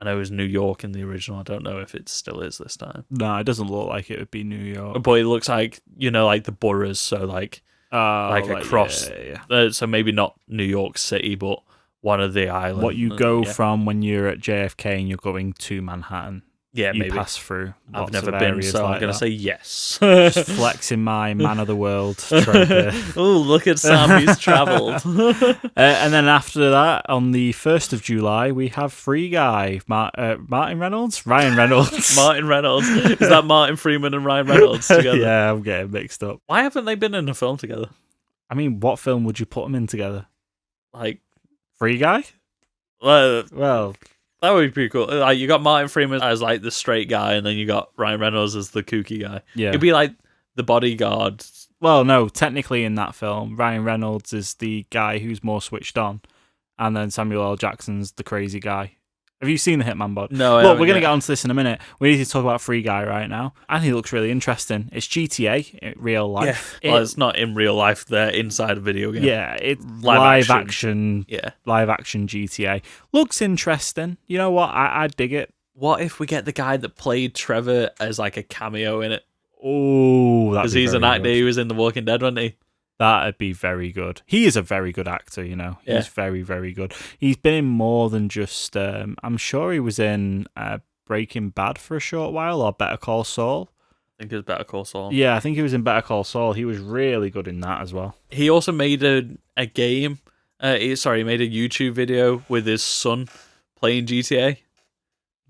I know it was New York in the original. I don't know if it still is this time. No, it doesn't look like it would be New York. But it looks like, like the boroughs, so like across. Yeah. So maybe not New York City, but one of the islands. What you go from when you're at JFK and you're going to Manhattan. Yeah, you maybe. pass through. I've lots never of been, areas so like I'm going to that. say yes. Just flexing my man of the world trophy. Oh, look at Sam, he's travelled. And then after that, on the 1st of July, we have Free Guy. Martin Reynolds? Ryan Reynolds. Martin Reynolds. Is that Martin Freeman and Ryan Reynolds together? Yeah, I'm getting mixed up. Why haven't they been in a film together? I mean, what film would you put them in together? Like, Free Guy? Well, that would be pretty cool. Like, you got Martin Freeman as like the straight guy, and then you got Ryan Reynolds as the kooky guy. yeah. It'd be like the bodyguard. Well, no, technically in that film, Ryan Reynolds is the guy who's more switched on, and then Samuel L. Jackson's the crazy guy. Have you seen The Hitman Bod? No, I Look, haven't we're going to yet. get onto this in a minute. We need to talk about Free Guy right now. I think it looks really interesting. It's GTA in real life. Yeah. Well, it's not in real life. They're inside a video game. Yeah, it's Live live action. Yeah. Live action GTA. Looks interesting. You know what? I dig it. What if we get the guy that played Trevor as like a cameo in it? Oh, Because he's an actor who was in The Walking Dead, wasn't he? That'd be very good. He is a very good actor, He's Yeah. very, very good. He's been in more than just... I'm sure he was in Breaking Bad for a short while, or Better Call Saul. I think it was Better Call Saul. Yeah, I think he was in Better Call Saul. He was really good in that as well. He also made a game. He made a YouTube video with his son playing GTA.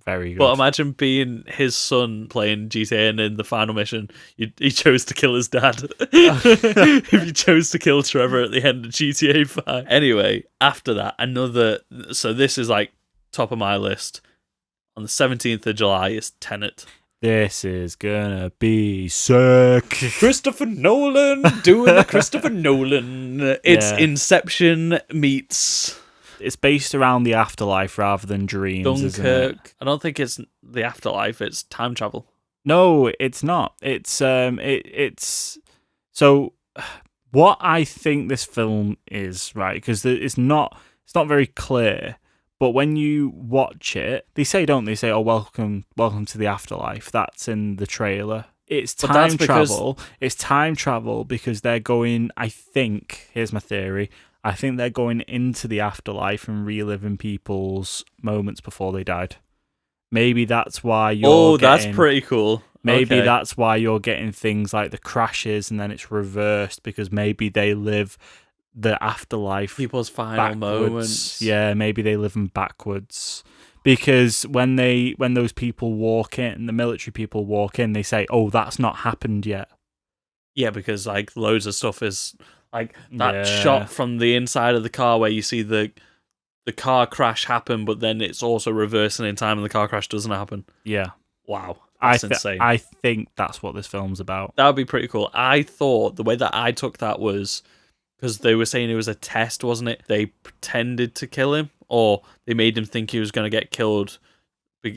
Very good. But imagine being his son playing GTA, and in the final mission, he chose to kill his dad. If he chose to kill Trevor at the end of GTA 5. Anyway, after that, so this is like top of my list. On the 17th of July is Tenet. This is gonna be sick. Christopher Nolan doing a Christopher Nolan. It's Yeah. Inception meets It's based around the afterlife rather than dreams, isn't it? Dunkirk. I don't think it's the afterlife. It's time travel. No, it's not. It's so what I think this film is, right? Because it's not very clear. But when you watch it, they say, don't they? Say, "Oh, welcome to the afterlife." That's in the trailer. It's But that's time travel. It's time travel because they're going. I think. Here's my theory. I think they're going into the afterlife and reliving people's moments before they died. Maybe that's why you're. Oh, that's getting- pretty cool. Maybe Okay. that's why you're getting things like the crashes and then it's reversed because maybe they live the afterlife People's final backwards. moments. Yeah, maybe they live them backwards. Because when those people walk in, the military people walk in, they say, "Oh, that's not happened yet." Yeah, because like loads of stuff is like that Yeah. shot from the inside of the car where you see the car crash happen, but then it's also reversing in time and the car crash doesn't happen. Yeah. Wow. That's insane. I think that's what this film's about. That would be pretty cool. I thought the way that I took that was because they were saying it was a test, wasn't it? They pretended to kill him, or they made him think he was going to get killed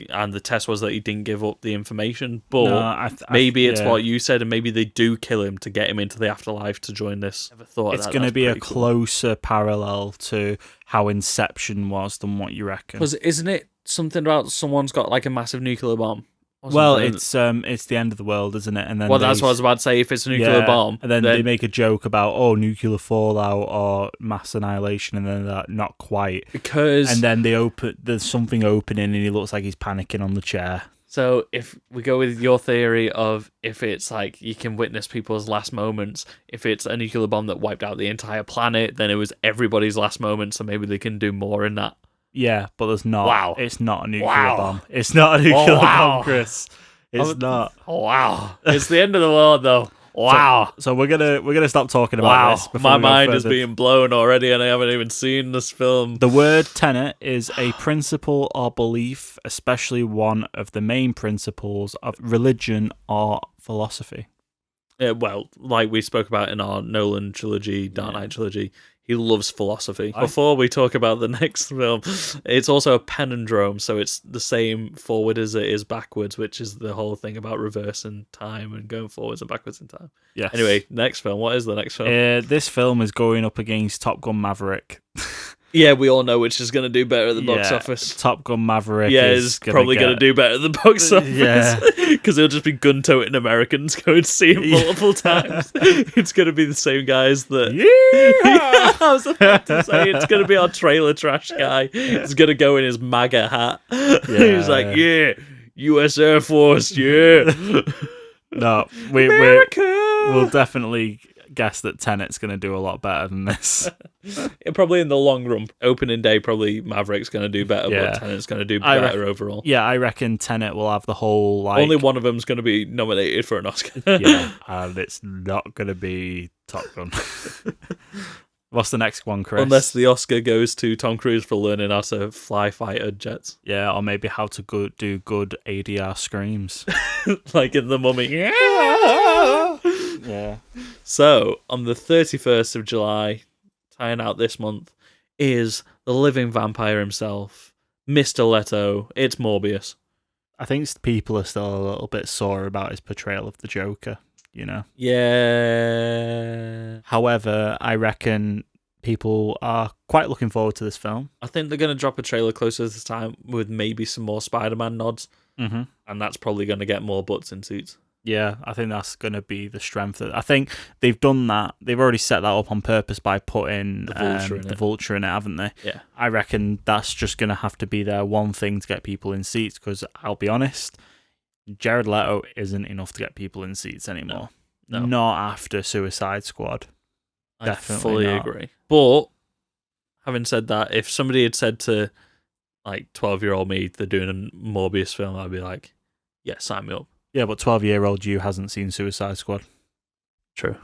and the test was that he didn't give up the information. But No, maybe it's yeah. what you said, and maybe they do kill him to get him into the afterlife to join this. Never thought It's that. going to That's be a pretty cool. closer parallel to how Inception was than what you reckon. Because isn't it something about someone's got like a massive nuclear bomb? Or Well, something? it's the end of the world, isn't it? And then Well, that's what I was about to say. If it's a nuclear bomb, and then they make a joke about nuclear fallout or mass annihilation, and then that not quite. because And then there's something opening, and he looks like he's panicking on the chair. so if we go with your theory of if it's like you can witness people's last moments, if it's a nuclear bomb that wiped out the entire planet, then it was everybody's last moment. So maybe they can do more in that. Yeah, but there's not. Wow. It's not a nuclear Wow. bomb. It's not a nuclear wow. bomb, Chris. It's not. Oh, wow, it's the end of the world though. Wow. So we're gonna stop talking about Wow, this. before my we go mind is further. being blown already, and I haven't even seen this film. The word tenet is a principle or belief, especially one of the main principles of religion or philosophy. Yeah, well, like we spoke about in our Nolan trilogy, Dark Knight trilogy, he loves philosophy. Before we talk about the next film, it's also a palindrome, so it's the same forward as it is backwards, which is the whole thing about reversing time and going forwards and backwards in time. Yes. Anyway, next film. What is the next film? This film is going up against Top Gun Maverick. Yeah, we all know which is going to do better at the box Yeah, office. Top Gun Maverick. Yeah, is it's probably going to do better at the box office. Yeah. Because it'll just be gun-toting Americans going to see it multiple times. It's going to be the same guys that... Yeah. I was about to say, it's going to be our trailer trash guy. He's going to go in his MAGA hat. He's like, yeah, U.S. Air Force, yeah. No, America! we'll definitely guess that Tenet's going to do a lot better than this. Yeah, probably in the long run. Opening day, probably Maverick's going to do better, Yeah. but Tenet's going to do I better overall. Yeah, I reckon Tenet will have the whole Only one of them's going to be nominated for an Oscar. Yeah, and it's not going to be Top Gun. What's the next one, Chris? Unless the Oscar goes to Tom Cruise for learning how to fly fighter jets. Yeah, or maybe how to do good ADR screams. Like in The Mummy. Yeah. So, on the 31st of July, tying out this month, is the living vampire himself, Mr. Leto. It's Morbius. I think people are still a little bit sore about his portrayal of the Joker, you know? Yeah. However, I reckon people are quite looking forward to this film. I think they're going to drop a trailer closer to the time with maybe some more Spider-Man nods, Mm-hmm. and that's probably going to get more butts in suits. Yeah, I think that's going to be the strength. I think they've done that. They've already set that up on purpose by putting the Vulture in it, haven't they? Yeah. I reckon that's just going to have to be their one thing to get people in seats, because I'll be honest, Jared Leto isn't enough to get people in seats anymore. No. Not after Suicide Squad. I Definitely fully not. agree. But, having said that, if somebody had said to, like, 12-year-old me, they're doing a Morbius film, I'd be like, yeah, sign me up. Yeah, but 12-year-old you hasn't seen Suicide Squad. True.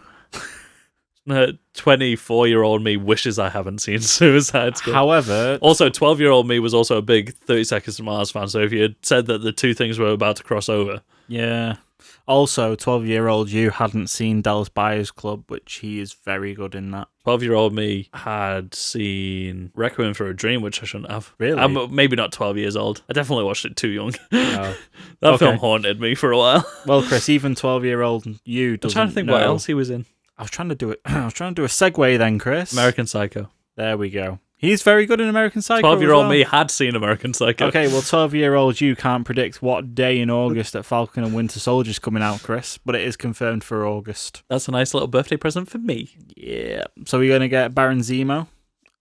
24-year-old me wishes I haven't seen Suicide Squad. However, Also, 12-year-old me was also a big 30 Seconds to Mars fan, so if you had said that the two things were about to cross over... yeah. Also, 12-year-old you hadn't seen Dallas Buyers Club, which he is very good in that. 12-year-old me had seen Requiem for a Dream, which I shouldn't have. Really? I'm maybe not 12 years old. I definitely watched it too young. Oh. That Okay. film haunted me for a while. Well, Chris, even 12-year-old you I'm doesn't trying to think know. what else he was in. I was trying to do it. I was trying to do a segue then, Chris. American Psycho. There we go. He's very good in American Psycho. 12-year-old as well. me had seen American Psycho. Okay, well, 12-year-old you can't predict what day in August that Falcon and Winter Soldier's coming out, Chris, but it is confirmed for August. That's a nice little birthday present for me. Yeah. So we're going to get Baron Zemo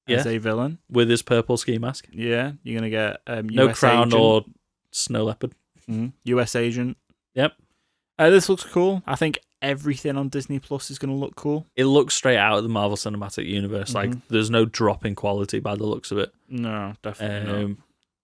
as Yeah. a villain. With his purple ski mask. Yeah. You're going to get No US crown agent. or snow leopard. US agent. Yep. This looks cool. I think everything on Disney Plus is going to look cool. It looks straight out of the Marvel Cinematic Universe. Like, there's no drop in quality by the looks of it. No, definitely not.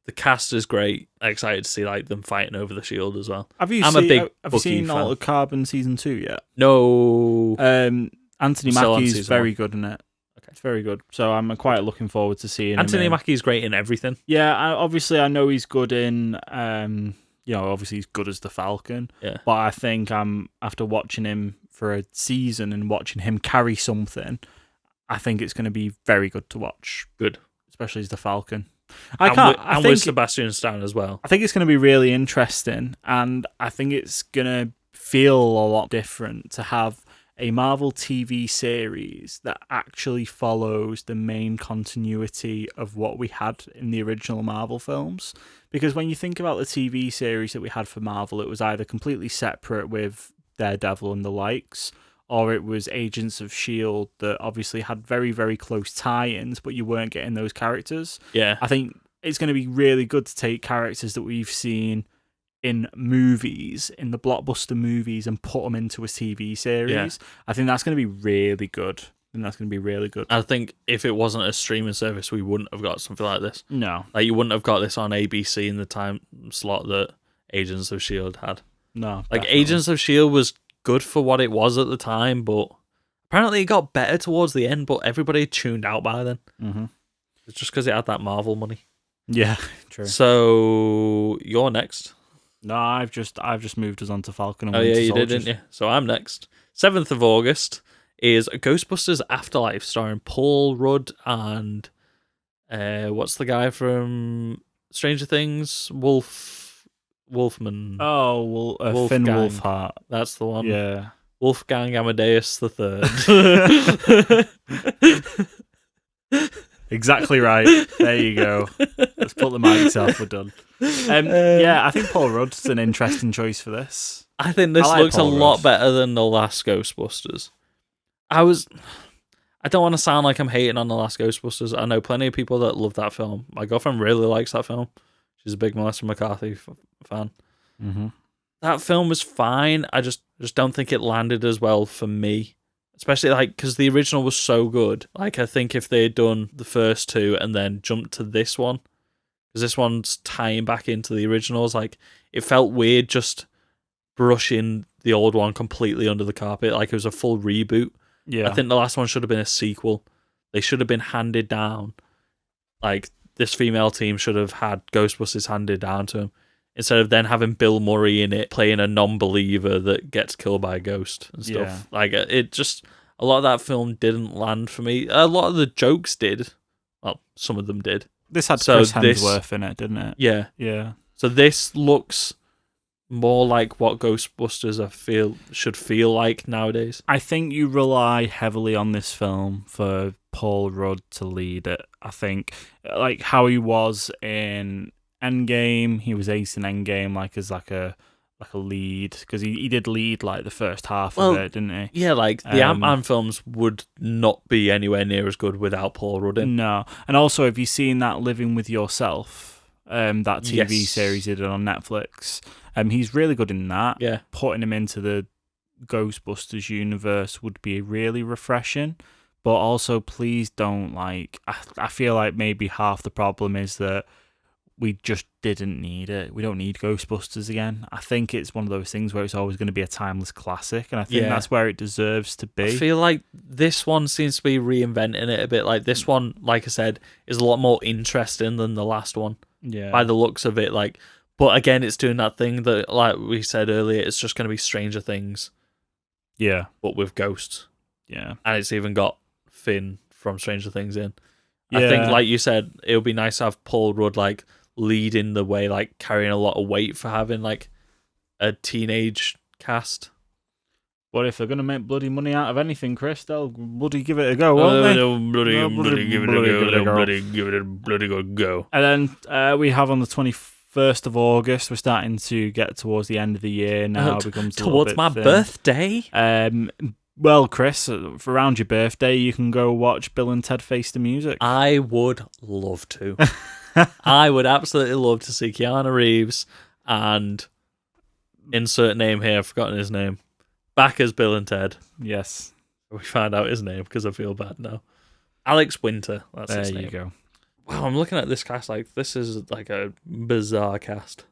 The cast is great. Excited to see like them fighting over the shield as well. Have you I'm seen, a big have you Bucky seen fan. Altered Carbon Season 2 yet? No. Anthony Still on Mackie's season very one. good in it. Okay. It's very good. So I'm quite looking forward to seeing Anthony him. Mackie's great in everything. Yeah, obviously I know he's good in, obviously he's good as the Falcon. Yeah. But I think after watching him for a season and watching him carry something, I think it's going to be very good to watch. Good. Especially as the Falcon. And with Sebastian Stan as well. I think it's going to be really interesting, and I think it's going to feel a lot different to have a Marvel TV series that actually follows the main continuity of what we had in the original Marvel films. Because when you think about the TV series that we had for Marvel, it was either completely separate with Daredevil and the likes, or it was Agents of S.H.I.E.L.D. that obviously had very, very close tie-ins, but you weren't getting those characters. Yeah. I think it's going to be really good to take characters that we've seen in movies, in the blockbuster movies, and put them into a TV series. Yeah. I think that's going to be really good. I think if it wasn't a streaming service, we wouldn't have got something like this. No. Like, you wouldn't have got this on ABC in the time slot that Agents of S.H.I.E.L.D. had. No. Like, definitely. Agents of S.H.I.E.L.D. was good for what it was at the time, but apparently it got better towards the end, but everybody tuned out by then. Mm-hmm. It's just because it had that Marvel money. Yeah, true. So, you're next. No, I've just moved us on to Falcon and Oh, Winter yeah, you Soldier. did, didn't you? So I'm next. 7th of August is Ghostbusters Afterlife, starring Paul Rudd and what's the guy from Stranger Things? Wolfman. Oh, well, Finn Wolfgang. Wolfhard. That's the one. Yeah. Wolfgang Amadeus the Third. Exactly right. There you go. Let's put the mics off. We're done. Yeah, I think Paul Rudd's an interesting choice for this. I think this looks a lot better than the last Ghostbusters. I don't want to sound like I'm hating on the last Ghostbusters. I know plenty of people that love that film. My girlfriend really likes that film. She's a big Melissa McCarthy fan. Mm-hmm. That film was fine. I just don't think it landed as well for me. Especially because the original was so good. Like, I think if they had done the first two and then jumped to this one, because this one's tying back into the originals, like, it felt weird just brushing the old one completely under the carpet. Like, it was a full reboot. Yeah. I think the last one should have been a sequel. They should have been handed down. Like, this female team should have had Ghostbusters handed down to them, instead of then having Bill Murray in it playing a non-believer that gets killed by a ghost and stuff. Yeah. Like, it just, a lot of that film didn't land for me. A lot of the jokes did. Well, some of them did. This had So Chris this- Hemsworth in it, didn't it? Yeah. Yeah. So this looks more like what Ghostbusters should feel like nowadays. I think you rely heavily on this film for Paul Rudd to lead it. I think, like how he was in Endgame, he was ace in Endgame, as a lead, because he did lead like the first half of it, didn't he? Yeah, like the Ant-Man films would not be anywhere near as good without Paul Rudd in. No, and also have you seen that Living with Yourself? That TV Yes. series he did on Netflix. He's really good in that. Yeah. Putting him into the Ghostbusters universe would be really refreshing. But also, please don't I feel like maybe half the problem is that we just didn't need it. We don't need Ghostbusters again. I think it's one of those things where it's always going to be a timeless classic, and I think that's where it deserves to be. I feel like this one seems to be reinventing it a bit. Like, this one, like I said, is a lot more interesting than the last one. Yeah. By the looks of it, but again, it's doing that thing that, like we said earlier, it's just going to be Stranger Things, Yeah. but with ghosts. Yeah. And it's even got Finn from Stranger Things in. I Yeah. think, like you said, it would be nice to have Paul Rudd leading the way, carrying a lot of weight for having a teenage cast. What if they're going to make bloody money out of anything, Chris? They'll bloody give it a go, won't they? Bloody give it a go. Bloody give it a bloody good go. And then we have on the 21st of August, we're starting to get towards the end of the year now. It becomes a little Towards bit my thin. birthday. Well, Chris, for around your birthday, you can go watch Bill and Ted Face the Music. I would love to. I would absolutely love to see Keanu Reeves and insert name here, I've forgotten his name, back as Bill and Ted. Yes. We found out his name because I feel bad now. Alex Winter, that's his name. There you go. Wow, I'm looking at this cast this is a bizarre cast.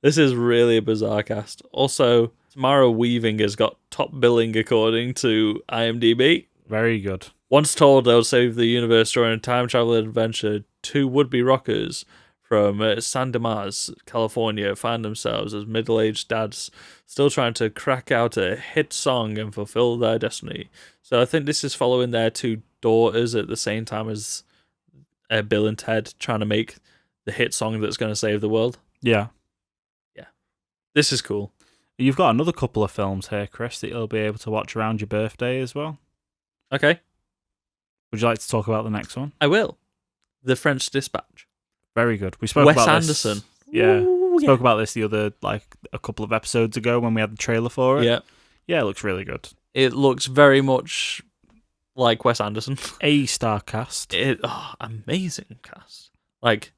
This is really a bizarre cast. Also, Samara Weaving has got top billing according to IMDb. Very good. Once told they'll save the universe during a time travel adventure, two would-be rockers from San Dimas, California, find themselves as middle-aged dads still trying to crack out a hit song and fulfill their destiny. So I think this is following their two daughters at the same time as Bill and Ted trying to make the hit song that's going to save the world. Yeah. This is cool. You've got another couple of films here, Chris, that you'll be able to watch around your birthday as well. Okay, Would you like to talk about the next one? I will. The French Dispatch. Very good. We spoke Wes about Anderson. This, yeah. Ooh, Spoke about this the other, a couple of episodes ago when we had the trailer for it. Yeah. Yeah, it looks really good. It looks very much like Wes Anderson. A-star cast. Amazing cast. Like,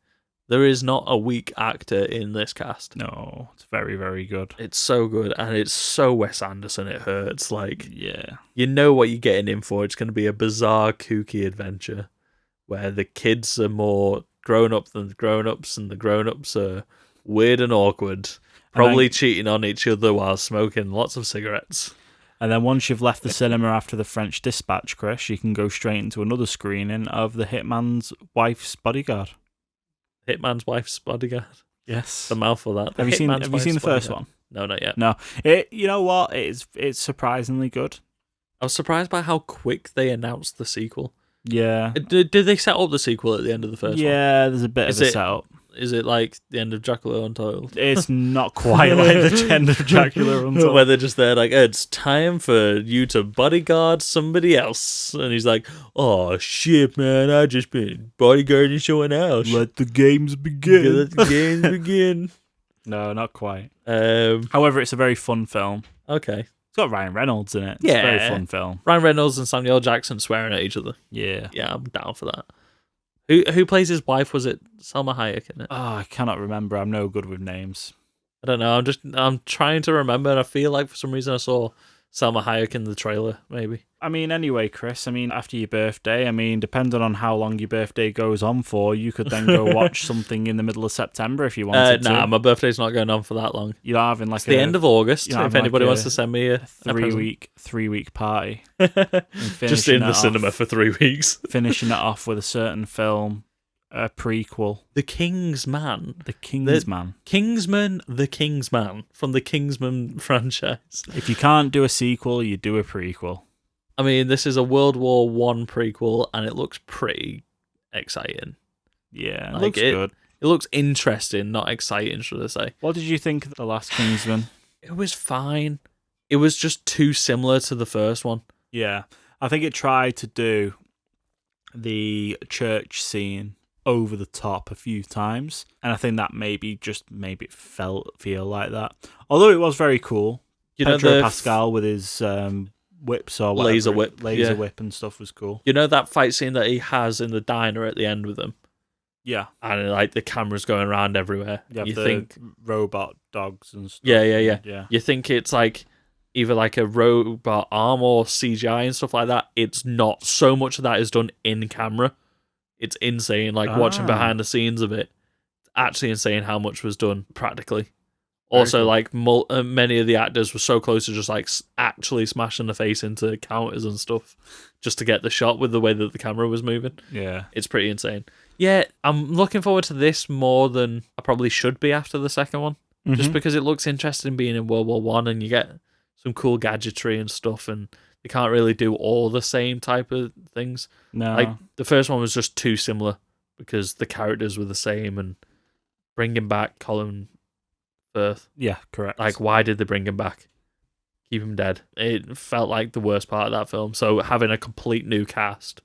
there is not a weak actor in this cast. No, it's very, very good. It's so good, and it's so Wes Anderson, it hurts. Like, Yeah. you know what you're getting in for. It's going to be a bizarre, kooky adventure where the kids are more grown-up than the grown-ups, and the grown-ups are weird and awkward, probably cheating on each other while smoking lots of cigarettes. And then once you've left the cinema after the French Dispatch, Chris, you can go straight into another screening of The Hitman's Wife's Bodyguard. Hitman's Wife's Bodyguard. Yes. The mouthful that. Have you seen the first one? No, not yet. No. You know what? It's surprisingly good. I was surprised by how quick they announced the sequel. Yeah. Did they set up the sequel at the end of the first one? Yeah, there's a bit of a setup. Is it like the end of Dracula Untold? It's not quite like the end of Dracula Untold. Where they're just there like, it's time for you to bodyguard somebody else. And he's like, oh, shit, man, I just been bodyguarding someone else. Let the games begin. Let the games begin. No, not quite. However, it's a very fun film. Okay. It's got Ryan Reynolds in it. It's Yeah. a very fun film. Ryan Reynolds and Samuel L. Jackson swearing at each other. Yeah. Yeah, I'm down for that. Who plays his wife? Was it Salma Hayek in it? Oh, I cannot remember. I'm no good with names. I don't know. I'm trying to remember, and I feel like for some reason I saw Salma Hayek in the trailer, maybe. I mean, anyway, Chris, after your birthday, depending on how long your birthday goes on for, you could then go watch something in the middle of September if you wanted to. Nah, my birthday's not going on for that long. You're having It's the end of August, if anybody wants to send me a three-week party. Just in the cinema for 3 weeks. Finishing it off with a certain film, a prequel. The King's Man. The Kingsman. Kingsman, the Kingsman, from the Kingsman franchise. If you can't do a sequel, you do a prequel. I mean, this is a World War One prequel, and it looks pretty exciting. Yeah, Like, looks good. It looks interesting, not exciting, should I say. What did you think of The Last Kingsman? It was fine. It was just too similar to the first one. Yeah, I think it tried to do the church scene over the top a few times, and I think that maybe it feel like that. Although it was very cool. You Pedro know, Pascal with his whips or whatever, laser whip and stuff was cool. You know that fight scene that he has in the diner at the end with him? Yeah. And like the camera's going around everywhere. You think robot dogs and stuff. Yeah. You think it's like either like a robot arm or CGI and stuff like that. It's not. So much of that is done in camera. It's insane. Like watching behind the scenes of it. It's actually insane how much was done practically. Also, like many of the actors were so close to just like actually smashing the face into counters and stuff, just to get the shot with the way that the camera was moving. Yeah, it's pretty insane. Yeah, I'm looking forward to this more than I probably should be after the second one, just because it looks interesting being in World War One, and you get some cool gadgetry and stuff, and they can't really do all the same type of things. No, like the first one was just too similar because the characters were the same, and bringing back Colin Firth. Yeah, correct. Like, why did they bring him back? Keep him dead. It felt like the worst part of that film. So having a complete new cast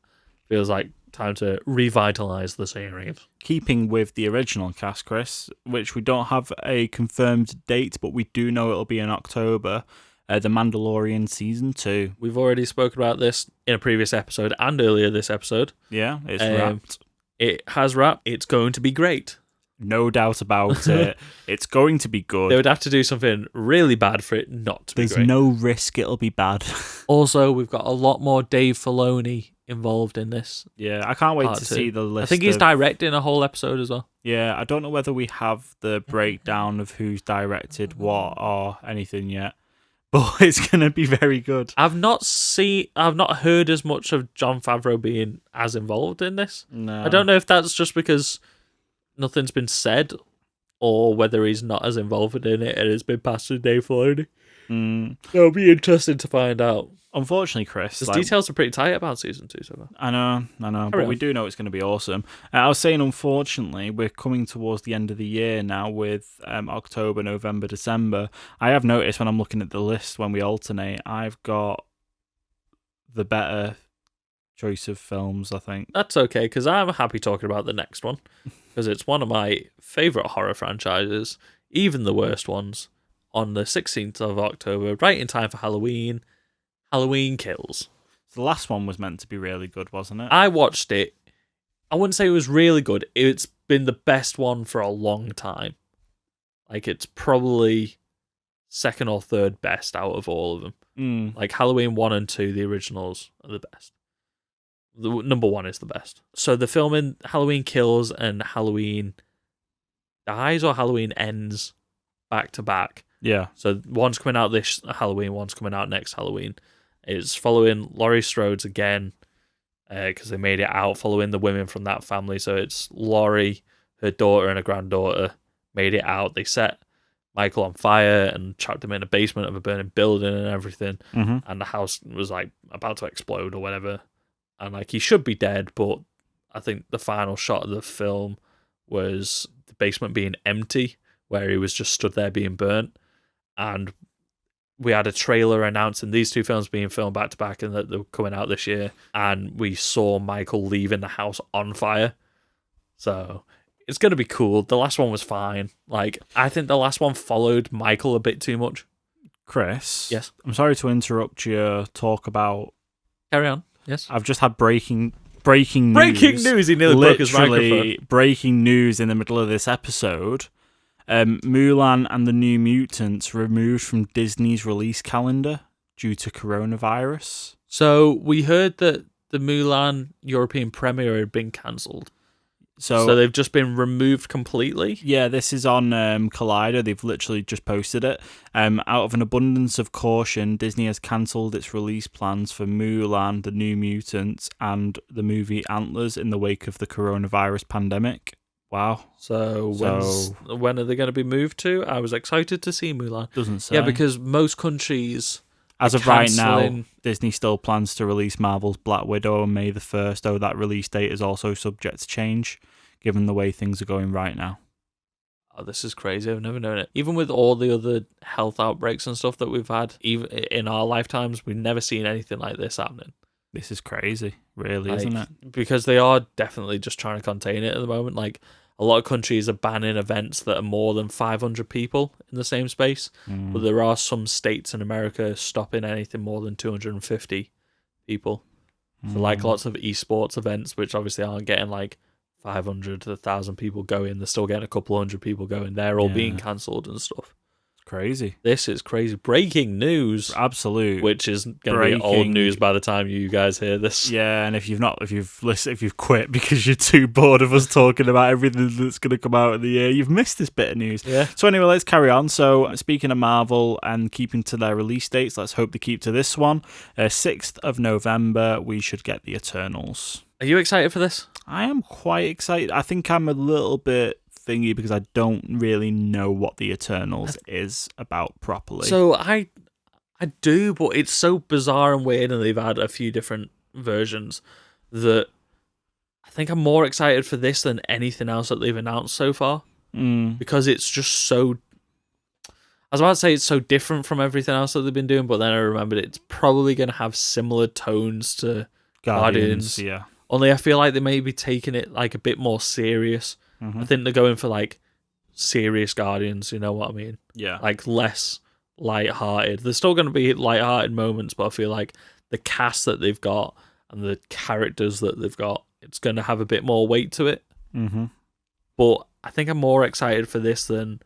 feels like time to revitalize the series. Keeping with the original cast, Chris, which we don't have a confirmed date, but we do know it'll be in October, The Mandalorian Season 2. We've already spoken about this in a previous episode and earlier this episode. Yeah, it's wrapped. It has wrapped. It's going to be great. No doubt about it. It's going to be good. They would have to do something really bad for it not to be great. There's no risk it'll be bad. Also, we've got a lot more Dave Filoni involved in this. Yeah, I can't wait to see the list. I think he's directing a whole episode as well. Yeah, I don't know whether we have the breakdown of who's directed what or anything yet, but it's going to be very good. I've not heard as much of Jon Favreau being as involved in this. No. I don't know if that's just because nothing's been said, or whether he's not as involved in it and it's been passed to Dave Filoni. Mm. It'll be interesting to find out. Unfortunately, Chris, The details are pretty tight about season 2 so far. I know, but we do know it's going to be awesome. I was saying, unfortunately, we're coming towards the end of the year now with October, November, December. I have noticed when I'm looking at the list when we alternate, I've got the better choice of films, I think. That's okay, because I'm happy talking about the next one, because it's one of my favourite horror franchises, even the worst ones, on the 16th of October, right in time for Halloween. Halloween Kills. The last one was meant to be really good, wasn't it? I watched it. I wouldn't say it was really good. It's been the best one for a long time. Like, it's probably second or third best out of all of them. Like, Halloween 1 and 2, the originals, are the best. The number 1 is the best. So the film in Halloween Kills and Halloween Dies or Halloween Ends back to back. Yeah. So one's coming out this Halloween, one's coming out next Halloween. It's following Laurie Strode's again, because they made it out, following the women from that family. So it's Laurie, her daughter, and her granddaughter made it out. They set Michael on fire and trapped him in a basement of a burning building and everything. Mm-hmm. And the house was like about to explode or whatever. And like he should be dead, but I think the final shot of the film was the basement being empty, where he was just stood there being burnt. And we had a trailer announcing these two films being filmed back to back and that they're coming out this year. And we saw Michael leaving the house on fire. So it's going to be cool. The last one was fine. Like, I think the last one followed Michael a bit too much. Chris? Yes? I'm sorry to interrupt your talk about... Carry on. Yes? I've just had breaking news. Breaking news! He nearly broke his microphone. Breaking news in the middle of this episode. Mulan and the New Mutants removed from Disney's release calendar due to coronavirus. So we heard that the Mulan European premiere had been cancelled. So they've just been removed completely? Yeah, this is on Collider. They've literally just posted it. Out of an abundance of caution, Disney has cancelled its release plans for Mulan, the New Mutants, and the movie Antlers in the wake of the coronavirus pandemic. Wow. So when are they going to be moved to? I was excited to see Mulan. Doesn't say. Yeah, because most countries... As of right now, Disney still plans to release Marvel's Black Widow on May the 1st, though that release date is also subject to change, given the way things are going right now. Oh, this is crazy. I've never known it. Even with all the other health outbreaks and stuff that we've had, even in our lifetimes, we've never seen anything like this happening. This is crazy, really, isn't it? Because they are definitely just trying to contain it at the moment. Like, a lot of countries are banning events that are more than 500 people in the same space. But there are some states in America stopping anything more than 250 people. So, like, lots of esports events, which obviously aren't getting, like, 500 to 1,000 people going. They're still getting a couple hundred people going. They're all being cancelled and stuff. Crazy. This is crazy. Breaking news. Absolute. Which is going to be old news by the time you guys hear this. Yeah, and if you've quit because you're too bored of us talking about everything that's going to come out in the year, you've missed this bit of news. Yeah. So anyway, let's carry on. So speaking of Marvel and keeping to their release dates, let's hope they keep to this one. 6th of November, we should get the Eternals. Are you excited for this? I am quite excited. I think I'm a little bit thingy because I don't really know what the Eternals is about properly. So I do, but it's so bizarre and weird, and they've had a few different versions that I think I'm more excited for this than anything else that they've announced so far. Because it's just so... I was about to say it's so different from everything else that they've been doing, but then I remembered it's probably going to have similar tones to Guardians. Yeah. Only I feel like they may be taking it like a bit more serious. I think they're going for like serious Guardians, you know what I mean? Yeah. Like less light-hearted. There's still going to be light-hearted moments, but I feel like the cast that they've got and the characters that they've got, it's going to have a bit more weight to it. But I think I'm more excited for this than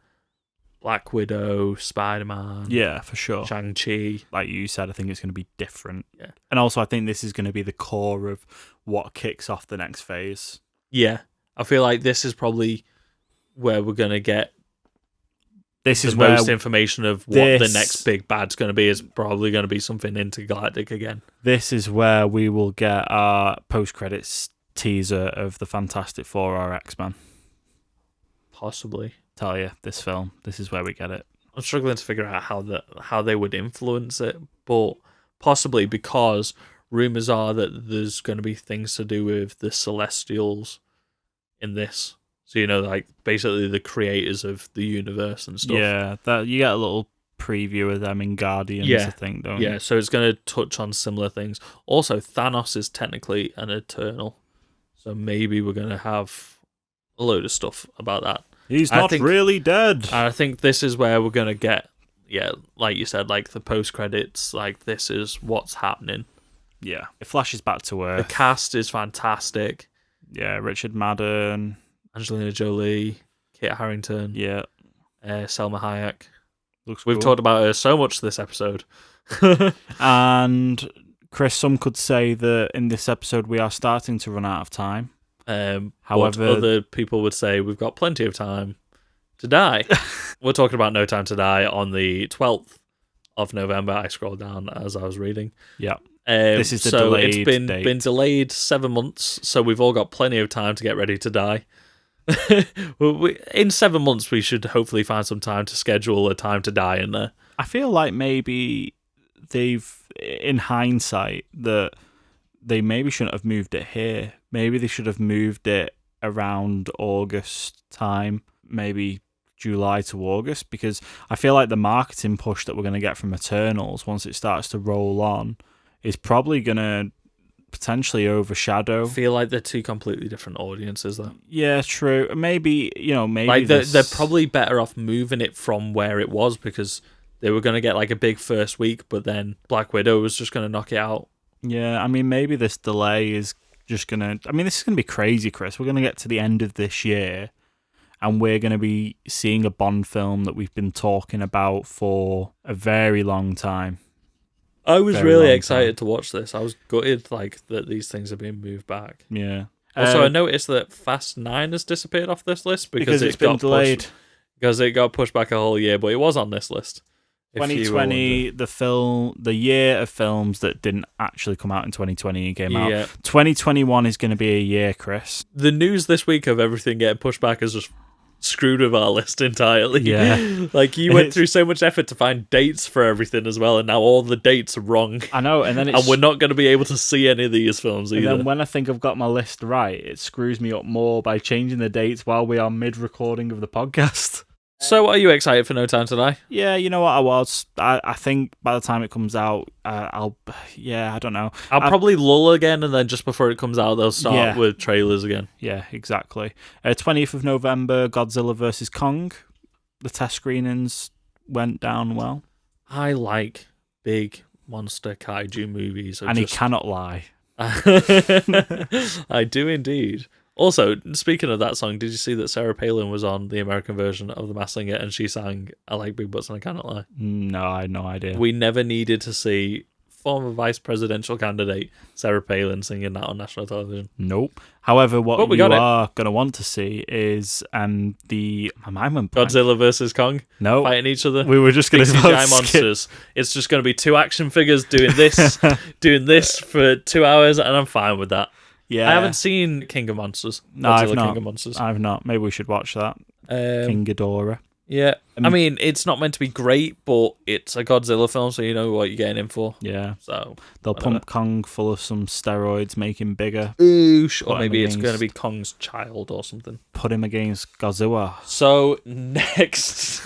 Black Widow, Spider-Man. Yeah, for sure. Shang-Chi. Like you said, I think it's going to be different. Yeah. And also, I think this is going to be the core of what kicks off the next phase. Yeah. I feel like this is probably where we're going to get the most information of what the next big bad's going to be. Is probably going to be something intergalactic again. This is where we will get our post-credits teaser of the Fantastic Four or X-Men. Possibly. Tell you, this film, this is where we get it. I'm struggling to figure out how they would influence it, but possibly because rumors are that there's going to be things to do with the Celestials in this. So, like basically the creators of the universe and stuff. Yeah, that you get a little preview of them in Guardians, I think, don't you? Yeah, so it's going to touch on similar things. Also, Thanos is technically an Eternal, so maybe we're going to have a load of stuff about that. He's not really dead. And I think this is where we're going to get, like you said, like the post-credits, like this is what's happening. Yeah, it flashes back to Earth. The cast is fantastic. Yeah, Richard Madden, Angelina Jolie, Kit Harington, yeah, Selma Hayek. We've talked about her so much this episode. And Chris, some could say that in this episode we are starting to run out of time. However, other people would say we've got plenty of time to die. We're talking about No Time to Die on the 12th of November. I scrolled down as I was reading. Yeah. This is the delayed it's date. been delayed 7 months, so we've all got plenty of time to get ready to die. In 7 months, we should hopefully find some time to schedule a time to die in there. I feel like maybe they've, in hindsight, that they maybe shouldn't have moved it here. Maybe they should have moved it around August time, maybe July to August, because I feel like the marketing push that we're going to get from Eternals once it starts to roll on is probably going to potentially overshadow. I feel like they're two completely different audiences, though. Yeah, true. Maybe, maybe like they're probably better off moving it from where it was, because they were going to get like a big first week, but then Black Widow was just going to knock it out. Yeah, I mean, maybe this delay is just going to... I mean, this is going to be crazy, Chris. We're going to get to the end of this year, and we're going to be seeing a Bond film that we've been talking about for a very long time. I was really excited to watch this. I was gutted that these things are being moved back. Yeah. Also, I noticed that Fast 9 has disappeared off this list because it's been delayed. Because it got pushed back a whole year, but it was on this list. 2020, the year of films that didn't actually come out in 2020 and came out. 2021 is going to be a year, Chris. The news this week of everything getting pushed back has just screwed with our list entirely. Yeah. You went through so much effort to find dates for everything as well, and now all the dates are wrong. I know, and then and we're not going to be able to see any of these films either. And then when I think I've got my list right, it screws me up more by changing the dates while we are mid-recording of the podcast. So, are you excited for No Time to Die? Yeah, you know what, I was. I think by the time it comes out, I don't know. I'll probably lull again, and then just before it comes out, they'll start with trailers again. Yeah, exactly. 20th of November, Godzilla vs. Kong. The test screenings went down well. I like big monster kaiju movies. And he cannot lie. I do indeed. Also, speaking of that song, did you see that Sarah Palin was on the American version of The Masked Singer and she sang I Like Big Butts and I Cannot Lie? No, I had no idea. We never needed to see former vice presidential candidate Sarah Palin singing that on national television. Nope. However, what you are going to want to see is the... Godzilla versus Kong? No. Fighting each other? We were just going to CGI monsters. It's just going to be two action figures doing this for 2 hours, and I'm fine with that. Yeah. I haven't seen King of Monsters. No, I've not. King of Monsters. I've not. Maybe we should watch that. King Ghidorah. Yeah. I mean, it's not meant to be great, but it's a Godzilla film, so you know what you're getting in for. Yeah. So they'll pump Kong full of some steroids, make him bigger. Oosh. Or maybe it's going to be Kong's child or something. Put him against Godzilla. So next,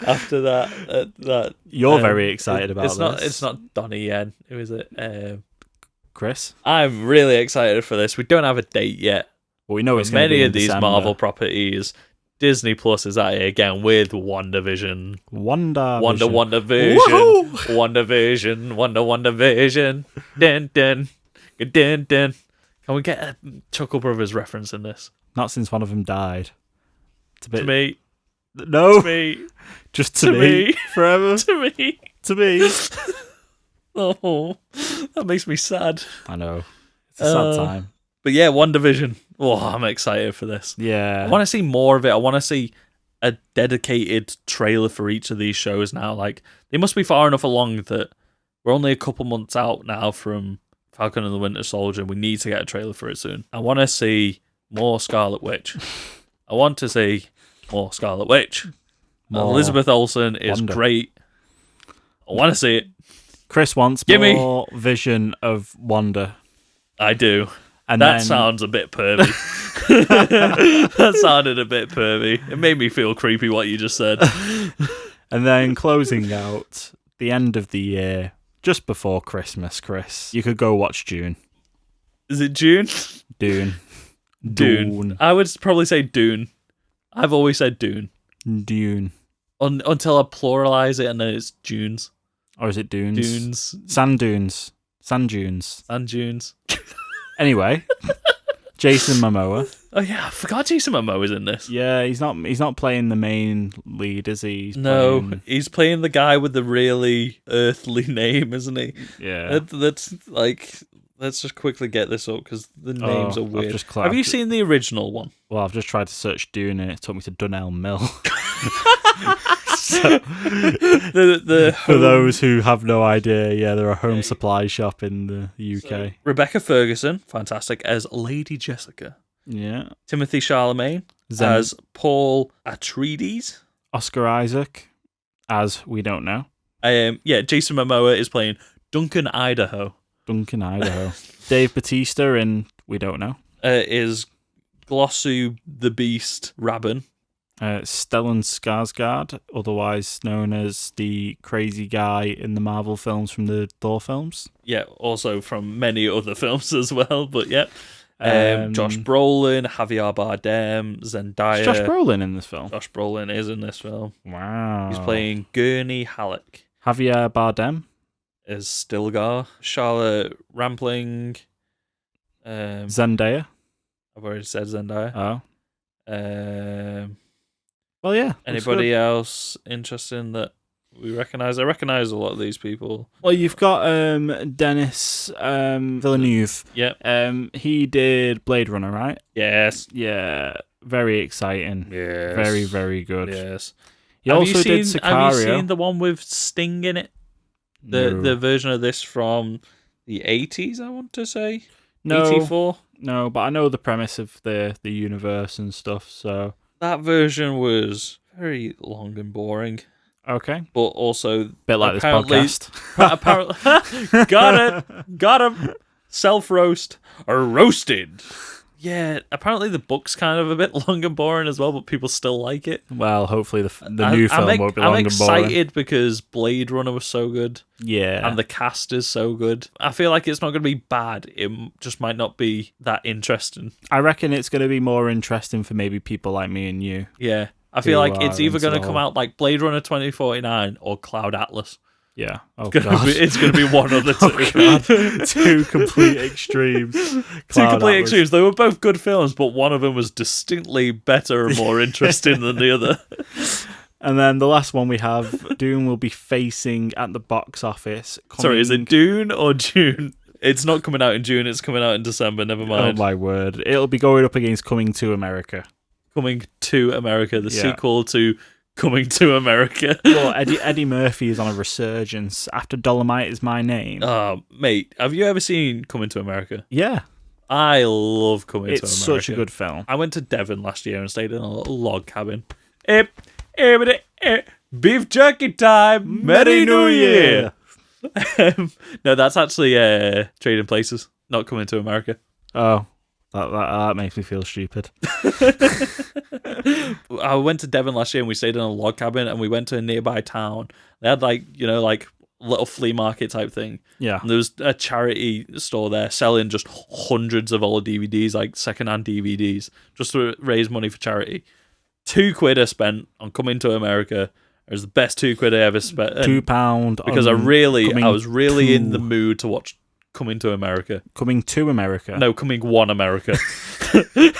after that you're very excited about this. It's not Donnie Yen. Who is it? Chris. I'm really excited for this. We don't have a date yet. Well, we know it's going to be many in of these December. Marvel proproperties. Disney Plus is at it again with WandaVision. WandaVision. WandaVision. Dun, dun, dun, dun. Can we get a Chuckle Brothers reference in this? Not since one of them died. It's a bit... To me. No. To me. Just to me. Forever. To me. To me. Oh, that makes me sad. I know. It's a sad time. But yeah, WandaVision. Oh, I'm excited for this. Yeah. I want to see more of it. I want to see a dedicated trailer for each of these shows now. They must be far enough along that we're only a couple months out now from Falcon and the Winter Soldier. We need to get a trailer for it soon. I want to see more Scarlet Witch. I want to see more Scarlet Witch. More Elizabeth Olsen is Wanda. great. I want to see it. Chris wants Gimme. more vision of Wanda. I do. And That then, sounds a bit pervy. That sounded a bit pervy. It made me feel creepy what you just said. and then closing out the end of the year, just before Christmas, Chris, you could go watch Dune. Is it June? Dune. Dune. I would probably say Dune. I've always said Dune. Dune. Until I pluralize it and then it's Dunes. Or is it Dunes? Dunes. Sand dunes. Sand dunes. And Dunes. Anyway, Jason Momoa. Oh yeah, I forgot Jason Momoa's in this. Yeah, he's not playing the main lead, is he? He's playing the guy with the really earthly name, isn't he? Yeah. That's like, let's just quickly get this up because the names are I've weird. just Have you seen the original one? Well, I've just tried to search Dune and it took me to Dunelm Mill. For those who have no idea, yeah, they're a home supply shop in the UK. So, Rebecca Ferguson, fantastic, as Lady Jessica. Yeah. Timothy Chalamet as Paul Atreides. Oscar Isaac as we don't know. Jason Momoa is playing Duncan Idaho. Dave Bautista in we don't know. Is Glossu the Beast Rabin. Stellan Skarsgård, otherwise known as the crazy guy in the Marvel films from the Thor films. Yeah, also from many other films as well, but yeah. Josh Brolin, Javier Bardem, Zendaya. Is Josh Brolin in this film? Josh Brolin is in this film. Wow. He's playing Gurney Halleck. Javier Bardem is Stilgar. Charlotte Rampling. Zendaya. I've already said Zendaya. Oh. Well, yeah. Anybody else interesting that we recognise? I recognise a lot of these people. Well, you've got Denis Villeneuve. Yep. He did Blade Runner, right? Yes. Yeah. Very exciting. Yes. Very, very good. Yes. He also did Sicario. Have you seen the one with Sting in it? The version of this from the 80s, I want to say? No. 84? No, but I know the premise of the universe and stuff, so... That version was very long and boring. Okay. But also... Bit like this podcast. Apparently... Got him. Self-roast. Or roasted. Yeah, apparently the book's kind of a bit long and boring as well, but people still like it. Well, hopefully the new film won't be long and boring. I'm excited because Blade Runner was so good. Yeah. And the cast is so good. I feel like it's not going to be bad. It just might not be that interesting. I reckon it's going to be more interesting for maybe people like me and you. Yeah. I feel like it's either going to come out like Blade Runner 2049 or Cloud Atlas. Yeah. Oh, it's going to be one of the two. God. Two complete extremes. Extremes. They were both good films, but one of them was distinctly better and more interesting than the other. And then the last one we have, Dune will be facing at the box office. Sorry, is it Dune or June? It's not coming out in June, it's coming out in December, never mind. Oh my word. It'll be going up against Coming to America. Coming to America, the sequel to Coming to America. Well, Eddie Murphy is on a resurgence after Dolomite Is My Name. Oh, mate, have you ever seen Coming to America? Yeah. I love Coming to America. It's such a good film. I went to Devon last year and stayed in a little log cabin. Beef jerky time! Merry New Year! No, that's actually Trading Places, not Coming to America. Oh. That makes me feel stupid. I went to Devon last year and we stayed in a log cabin and we went to a nearby town. They had like little flea market type thing. Yeah. And there was a charity store there selling just hundreds of old DVDs, like secondhand DVDs, just to raise money for charity. £2 I spent on Coming to America. It was the best £2 I ever spent. £2 because I was really in the mood to watch Coming to America. Coming to America? No, Coming One America. The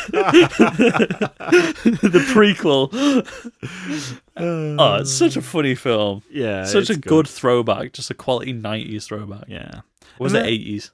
prequel. Oh, it's such a funny film. Yeah. Such a good throwback. Just a quality 90s throwback. Yeah. Or was it 80s?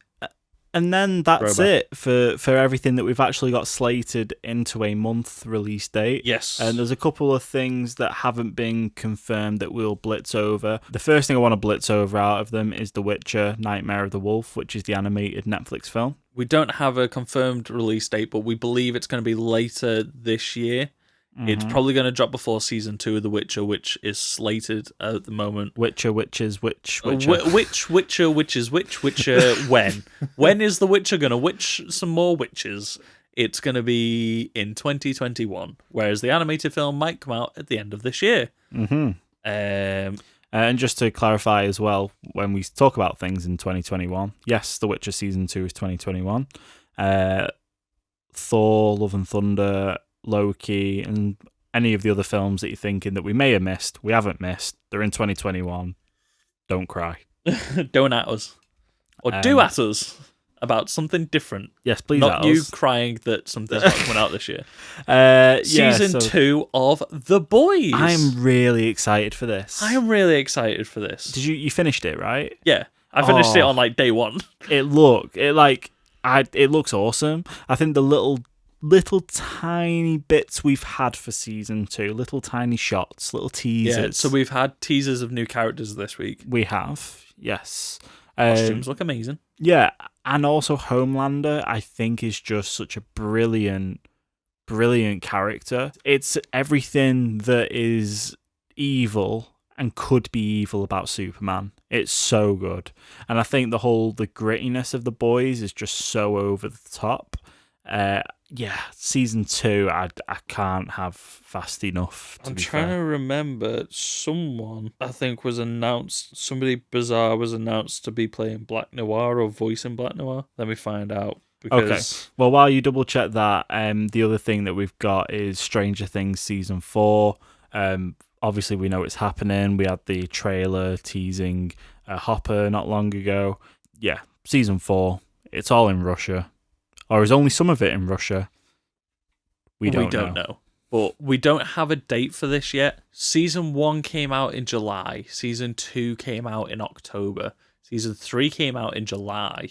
And then that's it for everything that we've actually got slated into a month release date. Yes. And there's a couple of things that haven't been confirmed that we'll blitz over. The first thing I want to blitz over out of them is The Witcher: Nightmare of the Wolf, which is the animated Netflix film. We don't have a confirmed release date, but we believe it's going to be later this year. It's probably going to drop before season 2 of The Witcher, which is slated at the moment. Witcher, Witcher? Which Witcher, when? When is The Witcher going to witch some more witches? It's going to be in 2021, whereas the animated film might come out at the end of this year. And just to clarify as well, when we talk about things in 2021, yes, The Witcher Season 2 is 2021. Thor, Love and Thunder, Loki, and any of the other films that you're thinking that we may have missed, we haven't missed. They're in 2021. Don't cry. Don't at us. Or do at us about something different. Yes, please Not at you us. crying that something's not coming out this year. Season 2 of The Boys. I'm really excited for this. I am really excited for this. Did you finished it, right? Yeah. I finished it on like day 1. It looks awesome. I think the little tiny bits we've had for season 2, little tiny shots, little teasers. Yeah, so we've had teasers of new characters this week. We have, yes. Costumes look amazing. Yeah, and also Homelander, I think, is just such a brilliant character. It's everything that is evil and could be evil about Superman. It's so good. And I think the grittiness of The Boys is just so over the top. Season 2, I can't have fast enough. I'm trying to remember. Someone, I think, was announced. Somebody bizarre was announced to be playing Black Noir or voicing Black Noir. Let me find out. Because... Okay. Well, while you double check that, the other thing that we've got is Stranger Things Season 4. Obviously, we know it's happening. We had the trailer teasing Hopper not long ago. Yeah, Season 4. It's all in Russia. Or is only some of it in Russia? We don't know. But we don't have a date for this yet. Season 1 came out in July. Season 2 came out in October. Season 3 came out in July.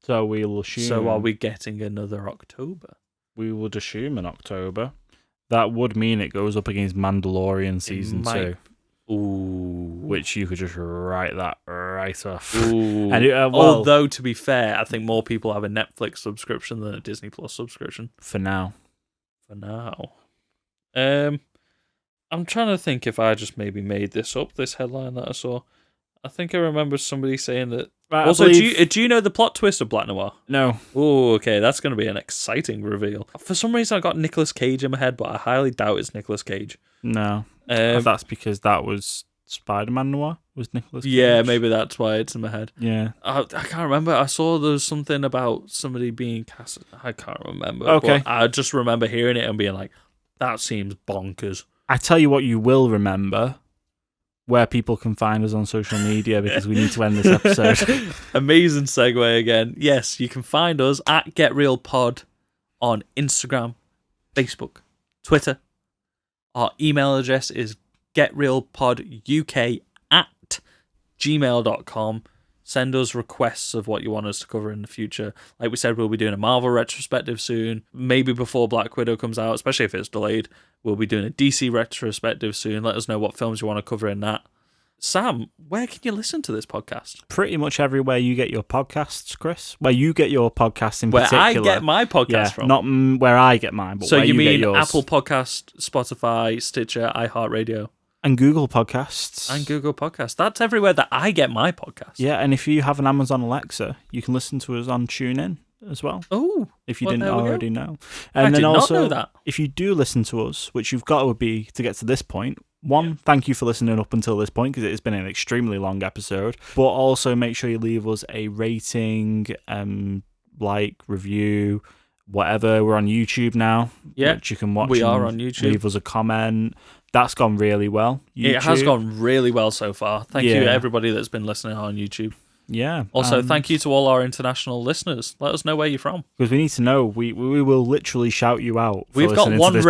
So we'll assume... So are we getting another October? We would assume in October. That would mean it goes up against Mandalorian Season 2. Ooh. Which you could just write that right off. Ooh. And although, to be fair, I think more people have a Netflix subscription than a Disney Plus subscription. For now. I'm trying to think if I just maybe made this up, this headline that I saw. I think I remember somebody saying that. Right, also, do you know the plot twist of Black Noir? No. Oh, okay, that's going to be an exciting reveal. For some reason, I got Nicolas Cage in my head, but I highly doubt it's Nicolas Cage. No. That's because that was Spider-Man Noir, was Nicolas Cage. Yeah, maybe that's why it's in my head. Yeah. I can't remember. I saw there was something about somebody being cast. I can't remember. Okay. But I just remember hearing it and being like, that seems bonkers. I tell you what you will remember. Where people can find us on social media, because we need to end this episode. Amazing segue again. Yes, you can find us at GetRealPod on Instagram, Facebook, Twitter. Our email address is getrealpoduk@gmail.com. Send us requests of what you want us to cover in the future. Like we said, we'll be doing a Marvel retrospective soon. Maybe before Black Widow comes out, especially if it's delayed. We'll be doing a DC retrospective soon. Let us know what films you want to cover in that. Sam, where can you listen to this podcast? Pretty much everywhere you get your podcasts, Chris. Where you get your podcasts in particular. Where I get my podcast from. Not where I get mine, but so where you mean get yours. Apple Podcast, Spotify, Stitcher, iHeartRadio. And Google Podcasts. That's everywhere that I get my podcast. Yeah, and if you have an Amazon Alexa, you can listen to us on TuneIn as well. Oh, if you didn't already know. And then did also, not know that. If you do listen to us, which you've got to be to get to this point, thank you for listening up until this point, because it has been an extremely long episode. But also make sure you leave us a rating, review, whatever. We're on YouTube now, which you can watch. We are on YouTube. Leave us a comment. That's gone really well. YouTube. It has gone really well so far. Thank you to everybody that's been listening on YouTube. Yeah. Also, thank you to all our international listeners. Let us know where you're from, because we need to know. We will literally shout you out. We've got one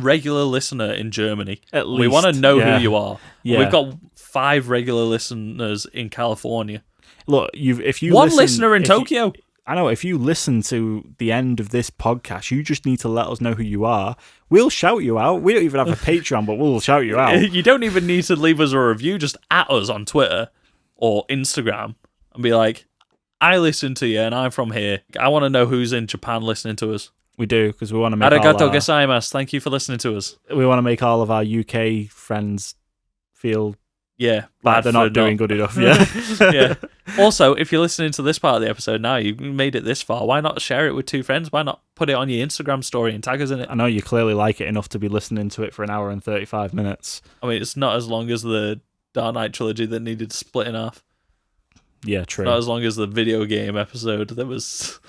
regular listener in Germany. At least we want to know who you are. Yeah. We've got 5 regular listeners in California. Look, if you one listener in Tokyo. I know, if you listen to the end of this podcast, you just need to let us know who you are. We'll shout you out. We don't even have a Patreon, but we'll shout you out. You don't even need to leave us a review. Just at us on Twitter or Instagram and be like, I listen to you and I'm from here. I want to know who's in Japan listening to us. We do, because we want to make Arigato gozaimasu. Thank you for listening to us. we want to make all of our UK friends feel Yeah. like they're not doing good enough. Yeah. Yeah. Also, if you're listening to this part of the episode now, you made it this far. Why not share it with 2 friends? Why not put it on your Instagram story and tag us in it? I know you clearly like it enough to be listening to it for an hour and 35 minutes. I mean, it's not as long as the Dark Knight trilogy that needed to split in half. Yeah, true. Not as long as the video game episode. That was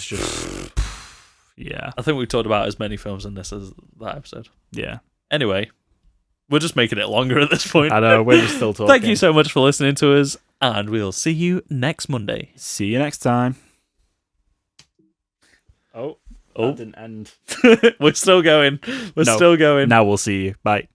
just... Yeah. I think we talked about as many films in this as that episode. Yeah. Anyway, we're just making it longer at this point. I know, we're just still talking. Thank you so much for listening to us, and we'll see you next Monday. See you next time. Oh. That didn't end. We're still going. We're No. still going. Now we'll see you. Bye.